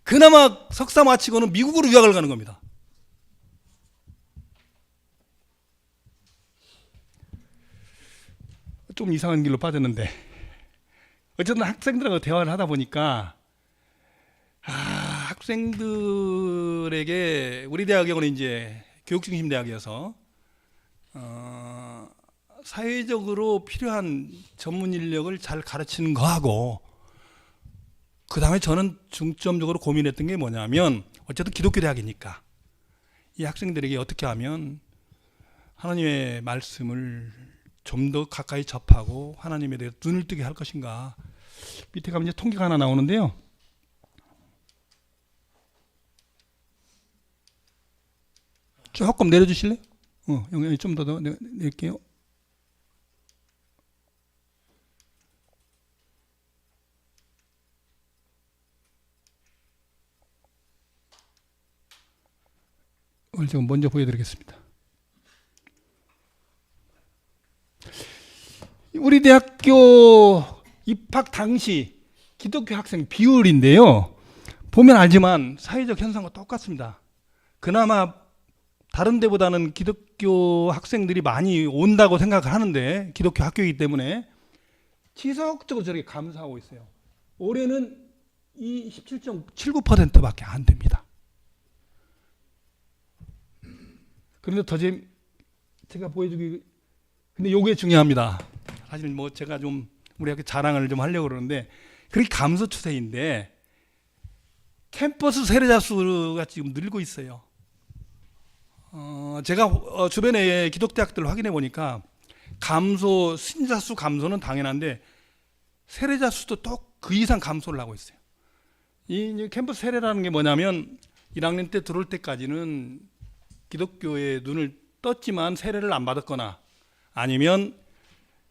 그나마 석사 마치고는 미국으로 유학을 가는 겁니다. 좀 이상한 길로 빠졌는데, 어쨌든 학생들하고 대화를 하다 보니까 학생들에게, 우리 대학의 경우는 이제 교육중심 대학이어서 사회적으로 필요한 전문 인력을 잘 가르치는 거하고, 그 다음에 저는 중점적으로 고민했던 게 뭐냐면, 어쨌든 기독교 대학이니까 이 학생들에게 어떻게 하면 하나님의 말씀을 좀 더 가까이 접하고 하나님에 대해 눈을 뜨게 할 것인가. 밑에 가면 이제 통계가 하나 나오는데요. 조금 내려주실래요? 여기 좀 더 낼게요. 오늘 제가 먼저 보여드리겠습니다. 우리 대학교 입학 당시 기독교 학생 비율인데요. 보면 알지만 사회적 현상과 똑같습니다. 그나마 다른 데보다는 기독교 학생들이 많이 온다고 생각을 하는데, 기독교 학교이기 때문에 지속적으로 저렇게 감소하고 있어요. 올해는 이 17.79%밖에 안 됩니다. 그런데 제가 보여주기, 근데 요게 중요합니다. 사실 뭐 제가 좀 우리 학교 자랑을 좀 하려고 그러는데, 그렇게 감소 추세인데 캠퍼스 세례자 수가 지금 늘고 있어요. 제가 주변의 기독대학들을 확인해 보니까 신자 수 감소는 당연한데 세례자 수도 또 그 이상 감소를 하고 있어요. 이 캠퍼스 세례라는 게 뭐냐면 1학년 때 들어올 때까지는 기독교에 눈을 떴지만 세례를 안 받았거나, 아니면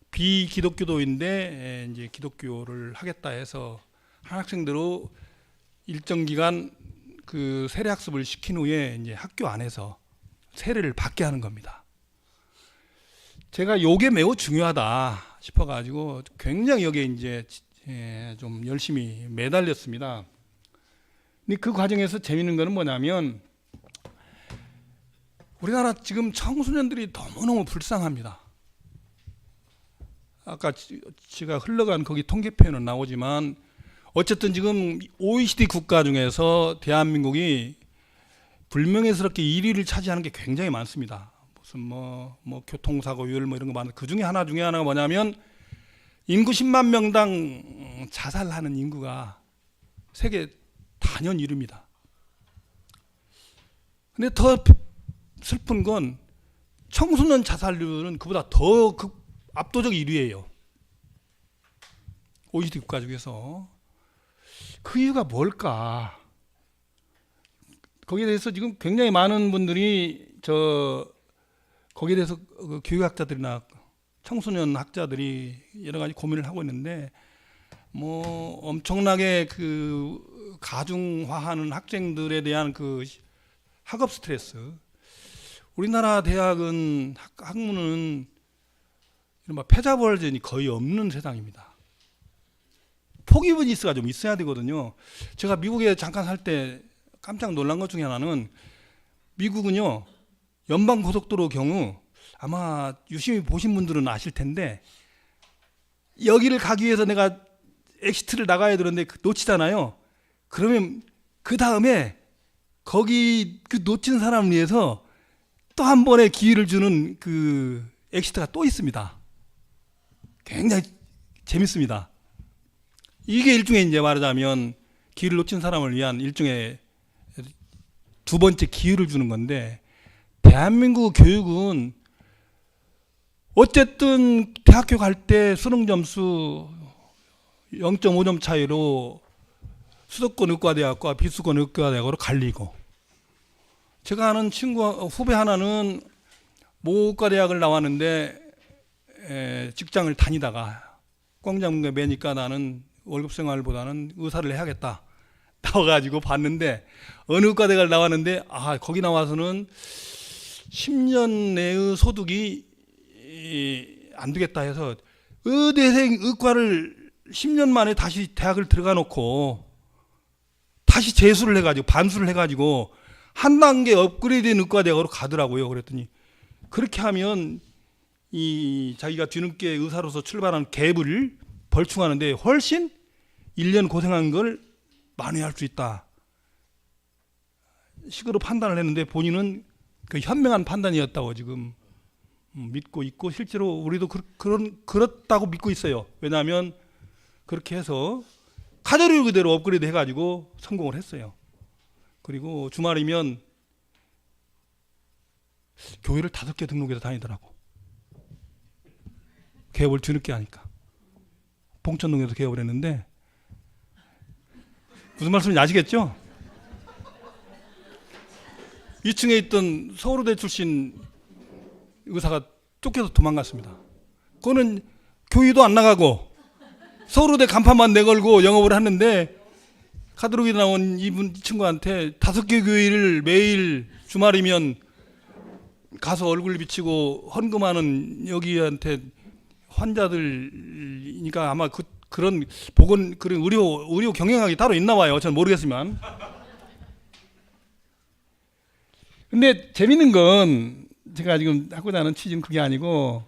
비기독교도인데 이제 기독교를 하겠다 해서 한 학생들로 일정 기간 그 세례 학습을 시킨 후에 이제 학교 안에서 세례를 받게 하는 겁니다. 제가 요게 매우 중요하다 싶어가지고 굉장히 여기에 이제 좀 열심히 매달렸습니다. 근데 그 과정에서 재밌는 거는 뭐냐면, 우리나라 지금 청소년들이 너무너무 불쌍합니다. 아까 제가 흘러간 거기 통계표에는 나오지만, 어쨌든 지금 OECD 국가 중에서 대한민국이 불명예스럽게 1위를 차지하는 게 굉장히 많습니다. 무슨 뭐 교통사고율 뭐 이런 거 많은데, 그 중에 하나가 뭐냐면 인구 10만 명당 자살하는 인구가 세계 단연 1위입니다. 근데 더 슬픈 건 청소년 자살률은 그보다 더 압도적 1위예요. OECD 국가 중에서. 그 이유가 뭘까? 거기에 대해서 지금 굉장히 많은 분들이 거기에 대해서 교육학자들이나 청소년 학자들이 여러 가지 고민을 하고 있는데, 뭐 엄청나게 그 가중화하는 학생들에 대한 그 학업 스트레스. 우리나라 대학은 학문은 이른바 패자부활전이 거의 없는 세상입니다. 포기부 지수가 좀 있어야 되거든요. 제가 미국에 잠깐 살 때 깜짝 놀란 것 중에 하나는, 미국은요 연방고속도로 경우, 아마 유심히 보신 분들은 아실 텐데, 여기를 가기 위해서 내가 엑시트를 나가야 되는데 놓치잖아요. 그러면 그 다음에 거기 그 놓친 사람을 위해서 또 한 번의 기회를 주는 그 엑시트가 또 있습니다. 굉장히 재밌습니다. 이게 일종의 이제 말하자면 기회를 놓친 사람을 위한 일종의 두 번째 기회를 주는 건데, 대한민국 교육은 어쨌든 대학교 갈 때 수능 점수 0.5점 차이로 수도권 의과대학과 비수도권 의과대학으로 갈리고, 제가 아는 친구 후배 하나는 모의과대학을 나왔는데 직장을 다니다가 공장에 매니까 나는 월급 생활보다는 의사를 해야겠다. 나와가지고 봤는데 어느 의과대학을 나왔는데 거기 나와서는 10년 내의 소득이 안 되겠다 해서 의대생 의과를 10년 만에 다시 대학을 들어가 놓고 다시 재수를 해가지고 반수를 해가지고 한 단계 업그레이드된 의과대학으로 가더라고요. 그랬더니 그렇게 하면 이 자기가 뒤늦게 의사로서 출발한 갭을 벌충하는데 훨씬 1년 고생한 걸 만회할 수 있다 식으로 판단을 했는데 본인은 그 현명한 판단이었다고 지금 믿고 있고 실제로 우리도 그렇다고 믿고 있어요. 왜냐하면 그렇게 해서 카드를 그대로 업그레이드 해가지고 성공을 했어요. 그리고 주말이면 교회를 5개 등록해서 다니더라고. 개업을 뒤늦게 하니까. 봉천동에서 개업을 했는데 무슨 말씀인지 아시겠죠? 2층에 있던 서울대 출신 의사가 쫓겨서 도망갔습니다. 그거는 교회도 안 나가고 서울대 간판만 내걸고 영업을 하는데 카드록에 나온 이 친구한테 5개 교회를 매일 주말이면 가서 얼굴 비치고 헌금하는 여기한테 환자들이니까 아마 그런 의료 경영학이 따로 있나 봐요. 저는 모르겠지만. 근데 재밌는 건 제가 지금 하고자 하는 취지는 그게 아니고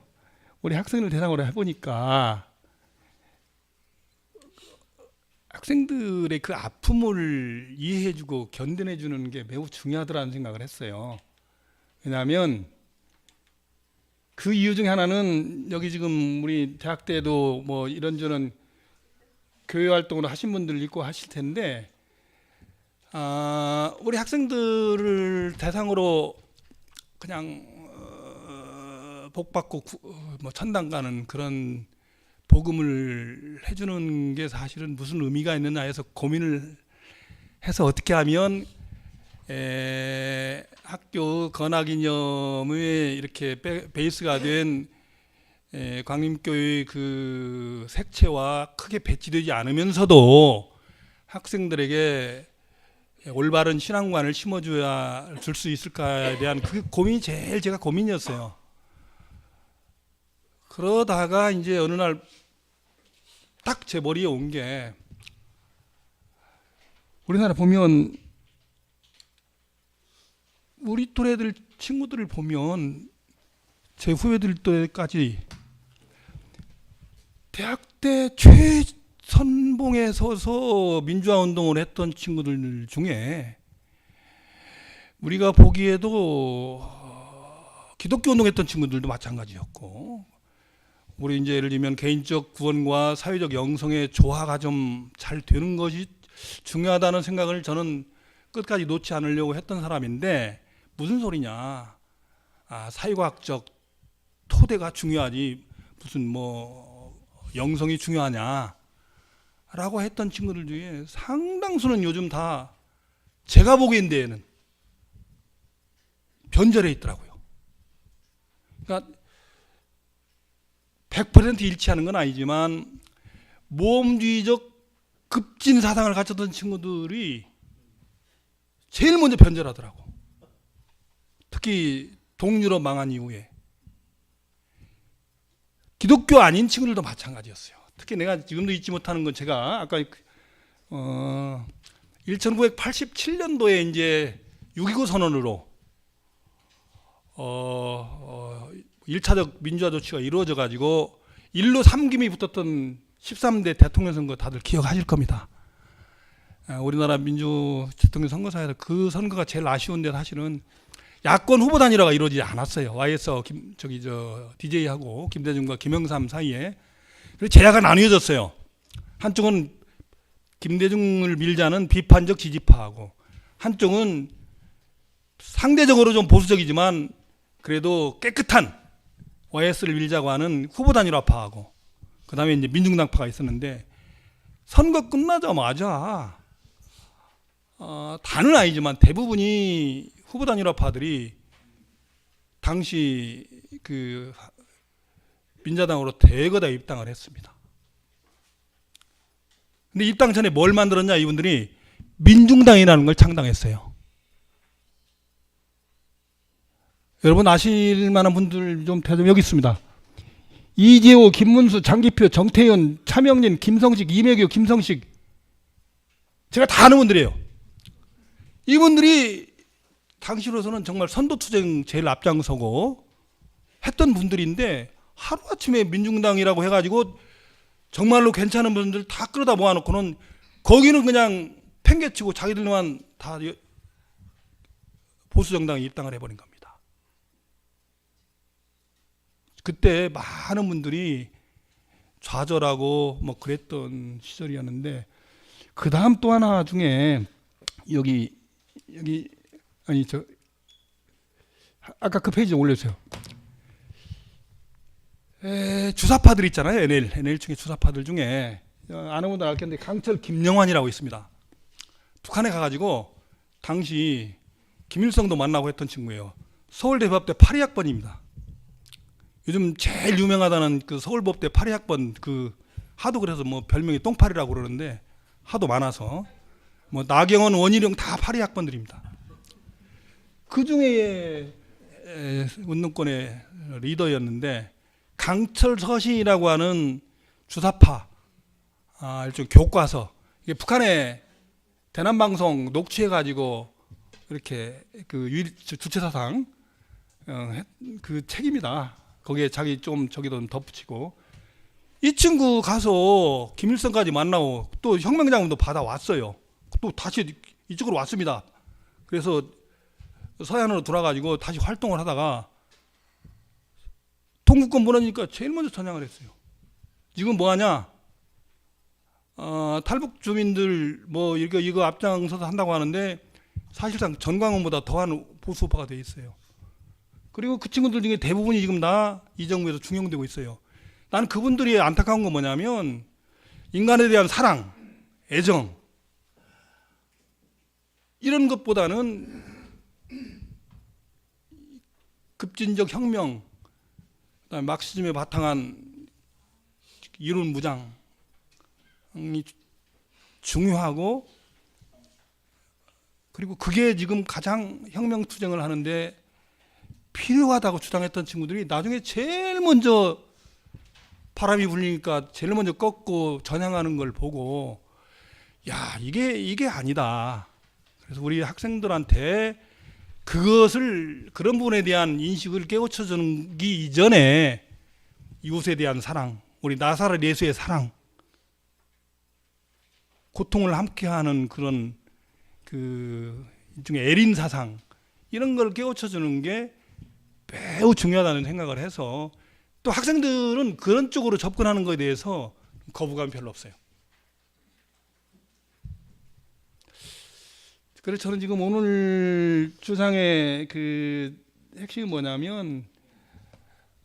우리 학생들 대상으로 해보니까 학생들의 그 아픔을 이해해주고 견뎌내주는 게 매우 중요하더라는 생각을 했어요. 왜냐하면 그 이유 중에 하나는 여기 지금 우리 대학 때도 뭐 이런저런 교회 활동을 하신 분들 있고 하실 텐데 우리 학생들을 대상으로 그냥 복 받고 뭐 천당 가는 그런 복음을 해주는 게 사실은 무슨 의미가 있느냐 해서 고민을 해서 어떻게 하면 학교 건화기념의 이렇게 베이스가 된 광림교회 그 색채와 크게 배치되지 않으면서도 학생들에게 올바른 신앙관을 심어줘야 줄 수 있을까에 대한 그 고민이 제일 제가 고민이었어요. 그러다가 이제 어느 날 딱 제 머리에 온 게 우리나라 보면 우리 또래들 친구들을 보면 제 후배들 때까지 대학 때 최선봉에 서서 민주화 운동을 했던 친구들 중에 우리가 보기에도 기독교 운동했던 친구들도 마찬가지였고 우리 이제 예를 들면 개인적 구원과 사회적 영성의 조화가 좀 잘 되는 것이 중요하다는 생각을 저는 끝까지 놓지 않으려고 했던 사람인데 무슨 소리냐? 사회과학적 토대가 중요하지 무슨 뭐 영성이 중요하냐라고 했던 친구들 중에 상당수는 요즘 다 제가 보기에는 변절해 있더라고요. 그러니까 100% 일치하는 건 아니지만 모험주의적 급진 사상을 가졌던 친구들이 제일 먼저 변절하더라고. 특히 동유럽 망한 이후에 기독교 아닌 친구들도 마찬가지였어요. 특히 내가 지금도 잊지 못하는 건 제가 아까 1987년도에 이제 6.29 선언으로 1차적 민주화 조치가 이루어져 가지고 일로 삼김이 붙었던 13대 대통령 선거 다들 기억하실 겁니다. 우리나라 민주 대통령 선거사에서 그 선거가 제일 아쉬운데 사실은 야권 후보 단일화가 이루어지지 않았어요. YS DJ하고 김대중과 김영삼 사이에. 그래서 제야가 나뉘어졌어요. 한쪽은 김대중을 밀자는 비판적 지지파하고 한쪽은 상대적으로 좀 보수적이지만 그래도 깨끗한 YS를 밀자고 하는 후보 단일화파하고 그 다음에 이제 민중당파가 있었는데 선거 끝나자마자 다는 아니지만 대부분이 후보 단일화파들이 당시 그 민자당으로 대거다 입당을 했습니다. 근데 입당 전에 뭘 만들었냐 이분들이 민중당이라는 걸 창당했어요. 여러분 아실 만한 분들 좀 대좀 여기 있습니다. 이재호, 김문수, 장기표, 정태현, 차명진, 김성식, 이매규, 김성식, 제가 다 아는 분들이에요. 이분들이 당시로서는 정말 선도투쟁 제일 앞장서고 했던 분들인데 하루아침에 민중당이라고 해가지고 정말로 괜찮은 분들 다 끌어다 모아놓고는 거기는 그냥 팽개치고 자기들만 다 보수정당에 입당을 해버린 겁니다. 그때 많은 분들이 좌절하고 뭐 그랬던 시절이었는데, 그 다음 또 하나 중에 여기 아니 저 아까 그 페이지에 올려주세요. 주사파들 있잖아요. NL층의 주사파들 중에 아는 분들 알겠는데 강철 김영환이라고 있습니다. 북한에 가가지고 당시 김일성도 만나고 했던 친구예요. 서울대법대 82학번입니다. 요즘 제일 유명하다는 그 서울법대 82학번 그 하도 그래서 뭐 별명이 똥파리라고 그러는데 하도 많아서 뭐 나경원, 원희룡 다 82학번들입니다. 그 중에 운동권의 리더였는데 강철 서신이라고 하는 주사파 일종 교과서, 이게 북한에 대남방송 녹취해가지고 이렇게 그 주체사상 그 책입니다. 거기에 자기 좀 저기도 덧붙이고, 이 친구 가서 김일성까지 만나고 또 혁명장군도 받아왔어요. 또 다시 이쪽으로 왔습니다. 그래서 서해안으로 돌아가지고 다시 활동을 하다가 동구권 무너지니까 제일 먼저 전향을 했어요. 지금 뭐하냐? 탈북 주민들 뭐 이거 앞장서서 한다고 하는데 사실상 전광훈보다 더한 보수우파가 돼 있어요. 그리고 그 친구들 중에 대부분이 지금 다 이 정부에서 중용되고 있어요. 나는 그분들이 안타까운 건 뭐냐면 인간에 대한 사랑, 애정 이런 것보다는 급진적 혁명, 그다음에 막시즘에 바탕한 이론 무장이 중요하고, 그리고 그게 지금 가장 혁명 투쟁을 하는데 필요하다고 주장했던 친구들이 나중에 제일 먼저 바람이 불리니까 제일 먼저 꺾고 전향하는 걸 보고, 야, 이게 아니다. 그래서 우리 학생들한테 그런 부분에 대한 인식을 깨우쳐주는 게 이전에 이웃에 대한 사랑, 우리 나사렛 예수의 사랑, 고통을 함께하는 그런 그 일종의 애린 사상, 이런 걸 깨우쳐주는 게 매우 중요하다는 생각을 해서, 또 학생들은 그런 쪽으로 접근하는 것에 대해서 거부감이 별로 없어요. 그래서 저는 지금 오늘 주장의 그 핵심이 뭐냐면,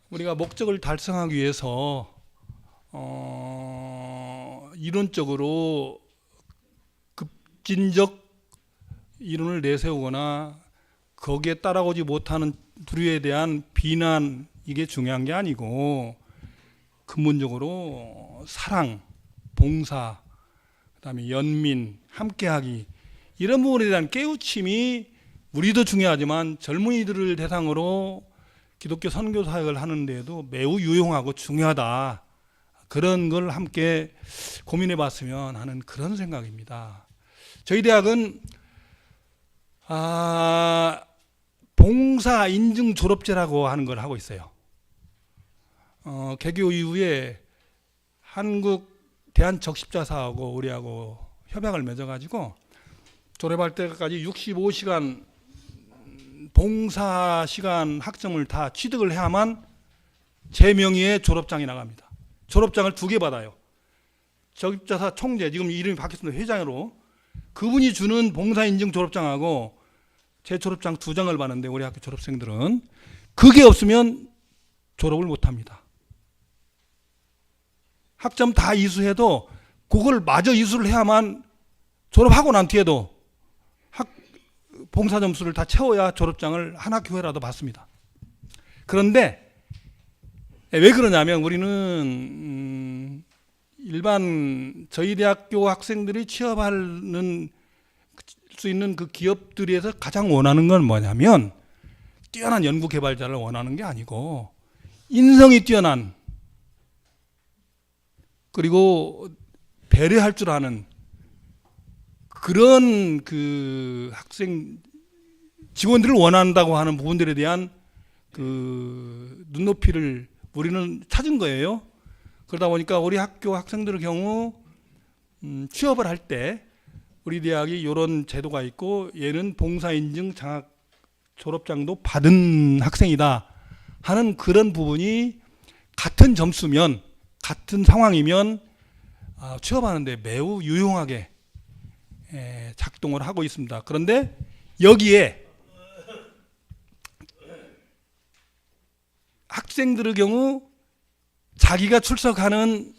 우리가 목적을 달성하기 위해서 이론적으로 급진적 이론을 내세우거나 거기에 따라오지 못하는 부류에 대한 비난, 이게 중요한 게 아니고 근본적으로 사랑, 봉사, 그다음에 연민, 함께하기, 이런 부분에 대한 깨우침이 우리도 중요하지만 젊은이들을 대상으로 기독교 선교 사역을 하는 데에도 매우 유용하고 중요하다. 그런 걸 함께 고민해 봤으면 하는 그런 생각입니다. 저희 대학은 봉사 인증 졸업제라고 하는 걸 하고 있어요. 개교 이후에 한국 대한적십자사하고 우리하고 협약을 맺어가지고 졸업할 때까지 65시간 봉사 시간 학점을 다 취득을 해야만 제 명의의 졸업장이 나갑니다. 졸업장을 2개 받아요. 적십자사 총재, 지금 이름이 바뀌었습니다. 회장으로. 그분이 주는 봉사 인증 졸업장하고 제 졸업장 2장을 받는데, 우리 학교 졸업생들은 그게 없으면 졸업을 못합니다. 학점 다 이수해도 그걸 마저 이수를 해야만, 졸업하고 난 뒤에도 봉사 점수를 다 채워야 졸업장을 한 학교회라도 받습니다. 그런데 왜 그러냐면, 우리는 일반 저희 대학교 학생들이 취업하는 수 있는 그 기업들에서 가장 원하는 건 뭐냐면 뛰어난 연구 개발자를 원하는 게 아니고 인성이 뛰어난 그리고 배려할 줄 아는 그런 그 학생 직원들을 원한다고 하는 부분들에 대한 그 눈높이를 우리는 찾은 거예요. 그러다 보니까 우리 학교 학생들의 경우 취업을 할 때 우리 대학이 이런 제도가 있고 얘는 봉사인증 장학 졸업장도 받은 학생이다 하는 그런 부분이 같은 점수면 같은 상황이면 취업하는데 매우 유용하게 작동을 하고 있습니다. 그런데 여기에 학생들의 경우 자기가 출석하는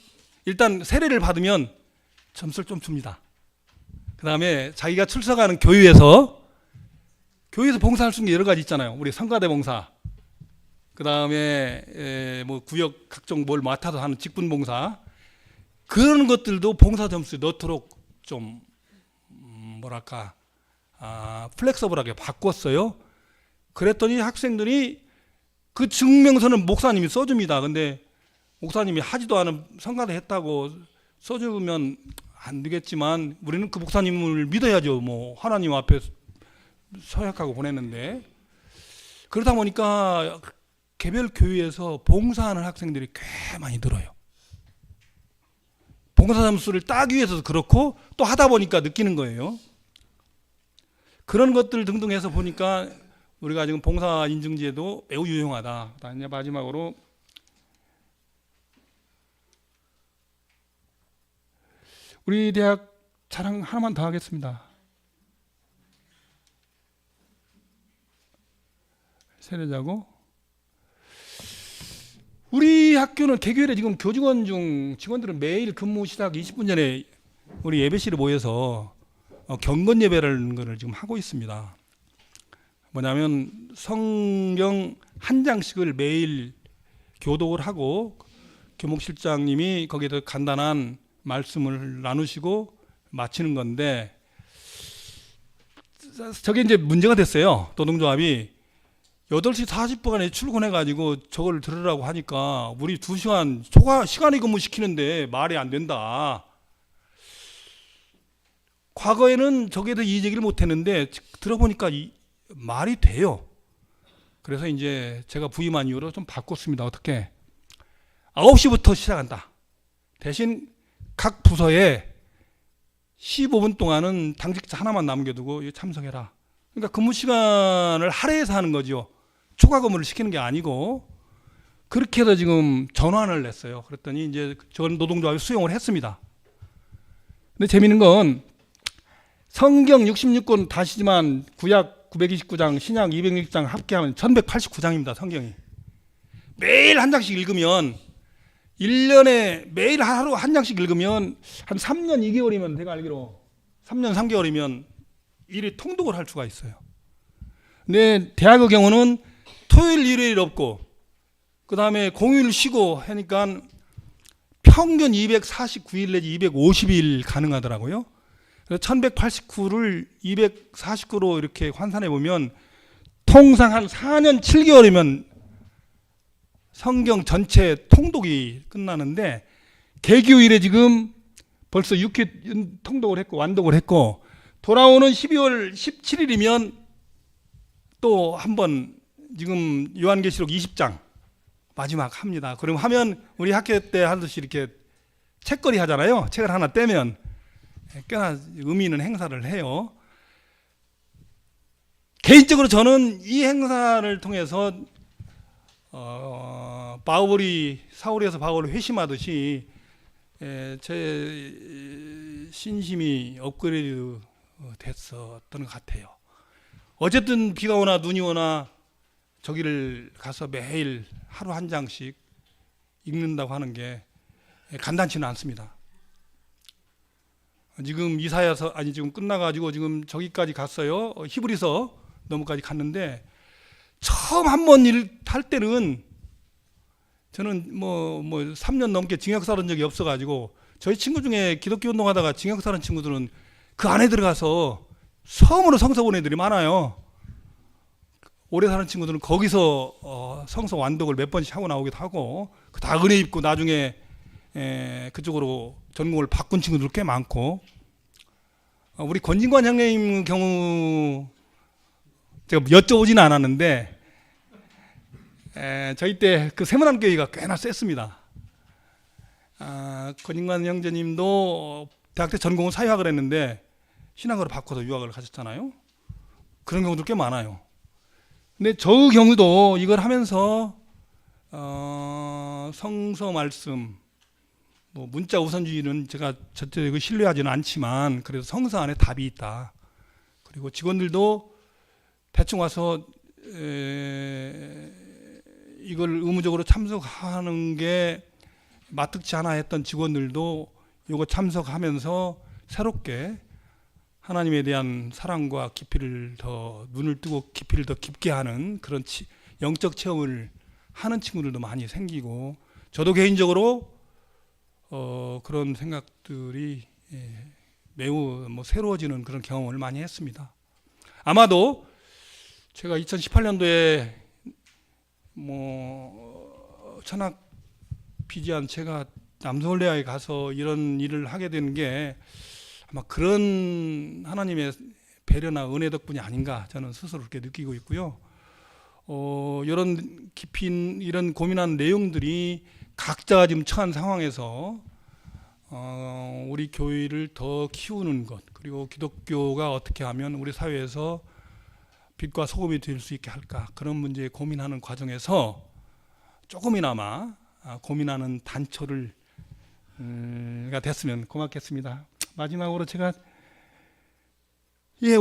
일단 세례를 받으면 점수를 좀 줍니다. 그 다음에 자기가 출석하는 교회에서 봉사할 수 있는 게 여러 가지 있잖아요. 우리 성가대 봉사, 그 다음에 뭐 구역 각종 뭘 맡아서 하는 직분 봉사, 그런 것들도 봉사 점수에 넣도록 좀 뭐랄까 플렉서블하게 바꿨어요. 그랬더니 학생들이 그 증명서는 목사님이 써줍니다. 근데 목사님이 하지도 않은 성가대 했다고 써주면 안 되겠지만 우리는 그 목사님을 믿어야죠. 뭐 하나님 앞에 서약하고 보냈는데, 그러다 보니까 개별 교회에서 봉사하는 학생들이 꽤 많이 늘어요. 봉사 점수를 따기 위해서도 그렇고 또 하다 보니까 느끼는 거예요. 그런 것들 등등 해서 보니까 우리가 지금 봉사 인증제도 매우 유용하다. 이제 마지막으로 우리 대학 자랑 하나만 더 하겠습니다. 세례자고 우리 학교는 개교일에 지금 교직원 중 직원들은 매일 근무 시작 20분 전에 우리 예배실에 모여서 경건 예배라는 것을 지금 하고 있습니다. 뭐냐면 성경 한 장씩을 매일 교독을 하고 교목실장님이 거기에서 간단한 말씀을 나누시고 마치는 건데, 저게 이제 문제가 됐어요. 노동조합이 8시 40분에 출근해가지고 저걸 들으라고 하니까 우리 2시간 초과 시간에 근무시키는데 말이 안 된다. 과거에는 저기에 대해 이 얘기를 못했는데 들어보니까 말이 돼요. 그래서 이제 제가 부임한 이후로 좀 바꿨습니다. 어떻게? 9시부터 시작한다. 대신 각 부서에 15분 동안은 당직자 하나만 남겨두고 참석해라. 그러니까 근무 시간을 할애해서 하는 거죠. 초과 근무를 시키는 게 아니고. 그렇게 해서 지금 전환을 냈어요. 그랬더니 이제 전 노동조합이 수용을 했습니다. 근데 재미있는 건 성경 66권 다시지만 구약 929장, 신약 206장 합계하면 1189장입니다. 성경이. 매일 한 장씩 읽으면 1년에 매일 하루 한 장씩 읽으면 한 3년 2개월이면 제가 알기로 3년 3개월이면 일이 통독을 할 수가 있어요. 근데 대학의 경우는 토요일 일요일 없고 그 다음에 공휴일 쉬고 하니까 평균 249일 내지 250일 가능하더라고요. 그래서 1189를 249로 이렇게 환산해 보면 통상 한 4년 7개월이면 성경 전체 통독이 끝나는데 개교일에 지금 벌써 6회 통독을 했고 완독을 했고 돌아오는 12월 17일이면 또 한 번 지금 요한계시록 20장 마지막 합니다. 그럼 하면 우리 학교 때 하듯이 이렇게 책거리 하잖아요. 책을 하나 떼면 꽤나 의미 있는 행사를 해요. 개인적으로 저는 이 행사를 통해서 바울이 사울에서 바울을 회심하듯이 제 신심이 업그레이드 됐었던 것 같아요. 어쨌든 비가 오나 눈이 오나 저기를 가서 매일 하루 한 장씩 읽는다고 하는 게 간단치는 않습니다. 지금 이사야서 지금 끝나가지고 지금 저기까지 갔어요. 히브리서 넘어까지 갔는데 처음 한 번 일 할 때는 저는 뭐 3년 넘게 징역 살은 적이 없어가지고 저희 친구 중에 기독교 운동하다가 징역 살은 친구들은 그 안에 들어가서 처음으로 성서 본 애들이 많아요. 오래 사는 친구들은 거기서 성서 완독을 몇 번씩 하고 나오기도 하고, 다 은혜 입고 나중에 그쪽으로 전공을 바꾼 친구들 꽤 많고, 우리 권진관 형님 경우 제가 여쭤보지는 않았는데, 저희 때 그 세문안교회가 꽤나 셌습니다. 권진관 형제님도 대학 때 전공은 사회학을 했는데 신학으로 바꿔서 유학을 가셨잖아요. 그런 경우도 꽤 많아요. 근데 저 경우도 이걸 하면서 성서 말씀, 뭐 문자 우선주의는 제가 절대 신뢰하지는 않지만 그래도 성서 안에 답이 있다. 그리고 직원들도 대충 와서 이걸 의무적으로 참석하는 게 마뜩지 않아 했던 직원들도 이거 참석하면서 새롭게 하나님에 대한 사랑과 깊이를 더 눈을 뜨고 깊이를 더 깊게 하는 그런 영적 체험을 하는 친구들도 많이 생기고, 저도 개인적으로 그런 생각들이 매우 새로워지는 그런 경험을 많이 했습니다. 아마도 제가 2018년도에 천학 피지한 제가 남서울대학에 가서 이런 일을 하게 된 게 아마 그런 하나님의 배려나 은혜 덕분이 아닌가 저는 스스로 그렇게 느끼고 있고요. 이런 깊이 이런 고민한 내용들이 각자가 지금 처한 상황에서 우리 교회를 더 키우는 것, 그리고 기독교가 어떻게 하면 우리 사회에서 빛과 소금이 될 수 있게 할까, 그런 문제에 고민하는 과정에서 조금이나마 고민하는 단초를 가 됐으면 고맙겠습니다. 마지막으로 제가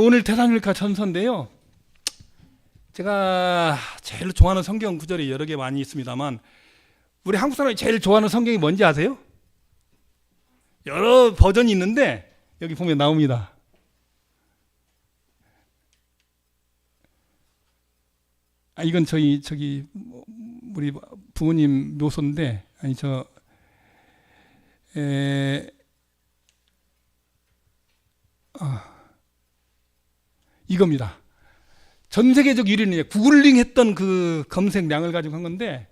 오늘 데살로니가 전서인데요. 제가 제일 좋아하는 성경 구절이 여러 개 많이 있습니다만, 우리 한국 사람이 제일 좋아하는 성경이 뭔지 아세요? 여러 버전이 있는데 여기 보면 나옵니다. 이건 저기 우리 부모님 묘소인데, 이겁니다. 전 세계적 1위는 구글링 했던 그 검색량을 가지고 한 건데,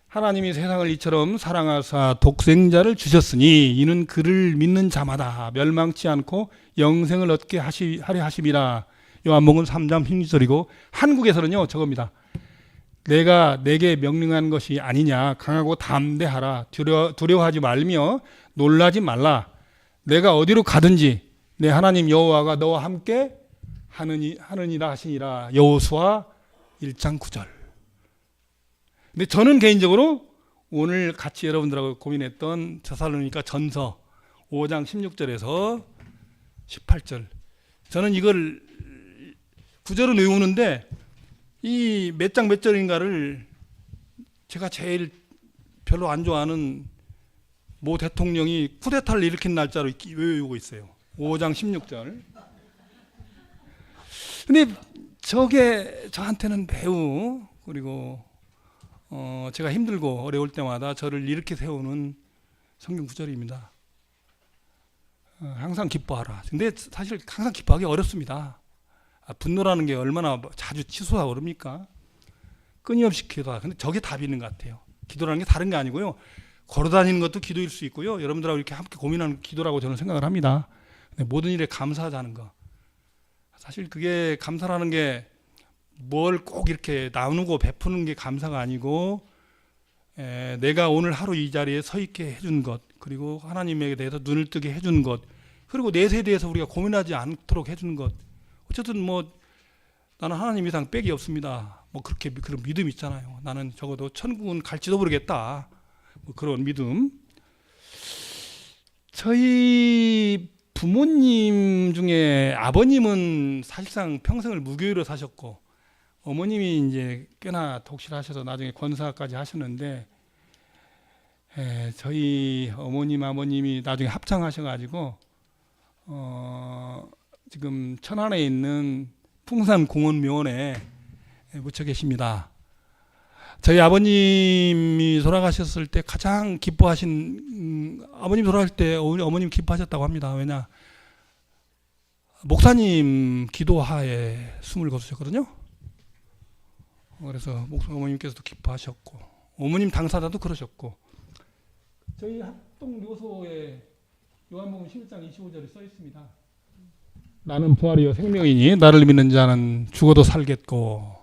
하나님이 세상을 이처럼 사랑하사 독생자를 주셨으니 이는 그를 믿는 자마다 멸망치 않고 영생을 얻게 하려 하심이라. 요한복음 3장 16절이고, 한국에서는요 저겁니다. 내가 내게 명령한 것이 아니냐, 강하고 담대하라, 두려워하지 말며 놀라지 말라. 내가 어디로 가든지 내 하나님 여호와가 너와 함께 하느니라 하시니라. 여호수아 1장 9절. 근데 저는 개인적으로 오늘 같이 여러분들하고 고민했던 데살로니가 전서 5장 16절에서 18절, 저는 이걸 구절은 외우는데 이 몇 장 몇 절인가를 제가 제일 별로 안 좋아하는 모 대통령이 쿠데타를 일으킨 날짜로 외우고 있어요. 5장 16절. 근데 저게 저한테는 매우, 그리고 제가 힘들고 어려울 때마다 저를 이렇게 세우는 성경 구절입니다. 항상 기뻐하라. 근데 사실 항상 기뻐하기 어렵습니다. 분노라는 게 얼마나 자주 치솟아 오릅니까? 끊임없이 기도하라. 근데 저게 답이 있는 것 같아요. 기도라는 게 다른 게 아니고요, 걸어다니는 것도 기도일 수 있고요, 여러분들하고 이렇게 함께 고민하는 기도라고 저는 생각을 합니다. 근데 모든 일에 감사하자는 거, 사실 그게 감사라는 게 뭘 꼭 이렇게 나누고 베푸는 게 감사가 아니고, 내가 오늘 하루 이 자리에 서 있게 해준 것, 그리고 하나님에 대해서 눈을 뜨게 해준 것, 그리고 내세에 대해서 우리가 고민하지 않도록 해준 것. 어쨌든 나는 하나님 이상 빽이 없습니다. 그렇게 그런 믿음 있잖아요. 나는 적어도 천국은 갈지도 모르겠다. 그런 믿음. 저희 부모님 중에 아버님은 사실상 평생을 무교회로 사셨고, 어머님이 이제 꽤나 독실하셔서 나중에 권사까지 하셨는데, 저희 어머님 아버님이 나중에 합창하셔가지고 지금 천안에 있는 풍산공원묘원에 묻혀 계십니다. 저희 아버님이 돌아가셨을 때 가장 기뻐하신, 아버님 돌아갈 때 어머님 기뻐하셨다고 합니다. 왜냐, 목사님 기도하에 숨을 거두셨거든요. 그래서 어머님께서도 기뻐하셨고 어머님 당사자도 그러셨고 저희 합동 묘소에 요한복음 11장 25절에 써 있습니다. 나는 부활이요 생명이니 나를 믿는 자는 죽어도 살겠고.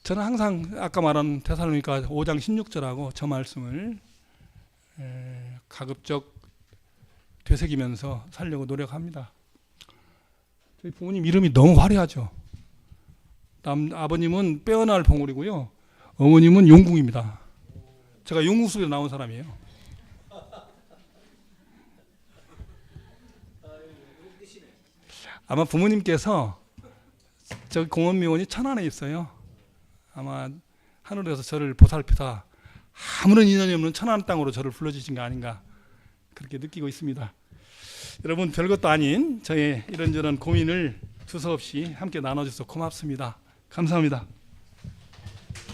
저는 항상 아까 말한 데살로니가 5장 16절하고 저 말씀을 가급적 되새기면서 살려고 노력합니다. 저희 부모님 이름이 너무 화려하죠. 아버님은 빼어날 봉우리고요. 어머님은 용궁입니다. 제가 용궁 속에서 나온 사람이에요. 아마 부모님께서 저 공원묘원이 천안에 있어요. 아마 하늘에서 저를 보살피다 아무런 인연이 없는 천안 땅으로 저를 불러주신 거 아닌가 그렇게 느끼고 있습니다. 여러분 별것도 아닌 저의 이런저런 고민을 두서없이 함께 나눠줘서 고맙습니다. 감사합니다.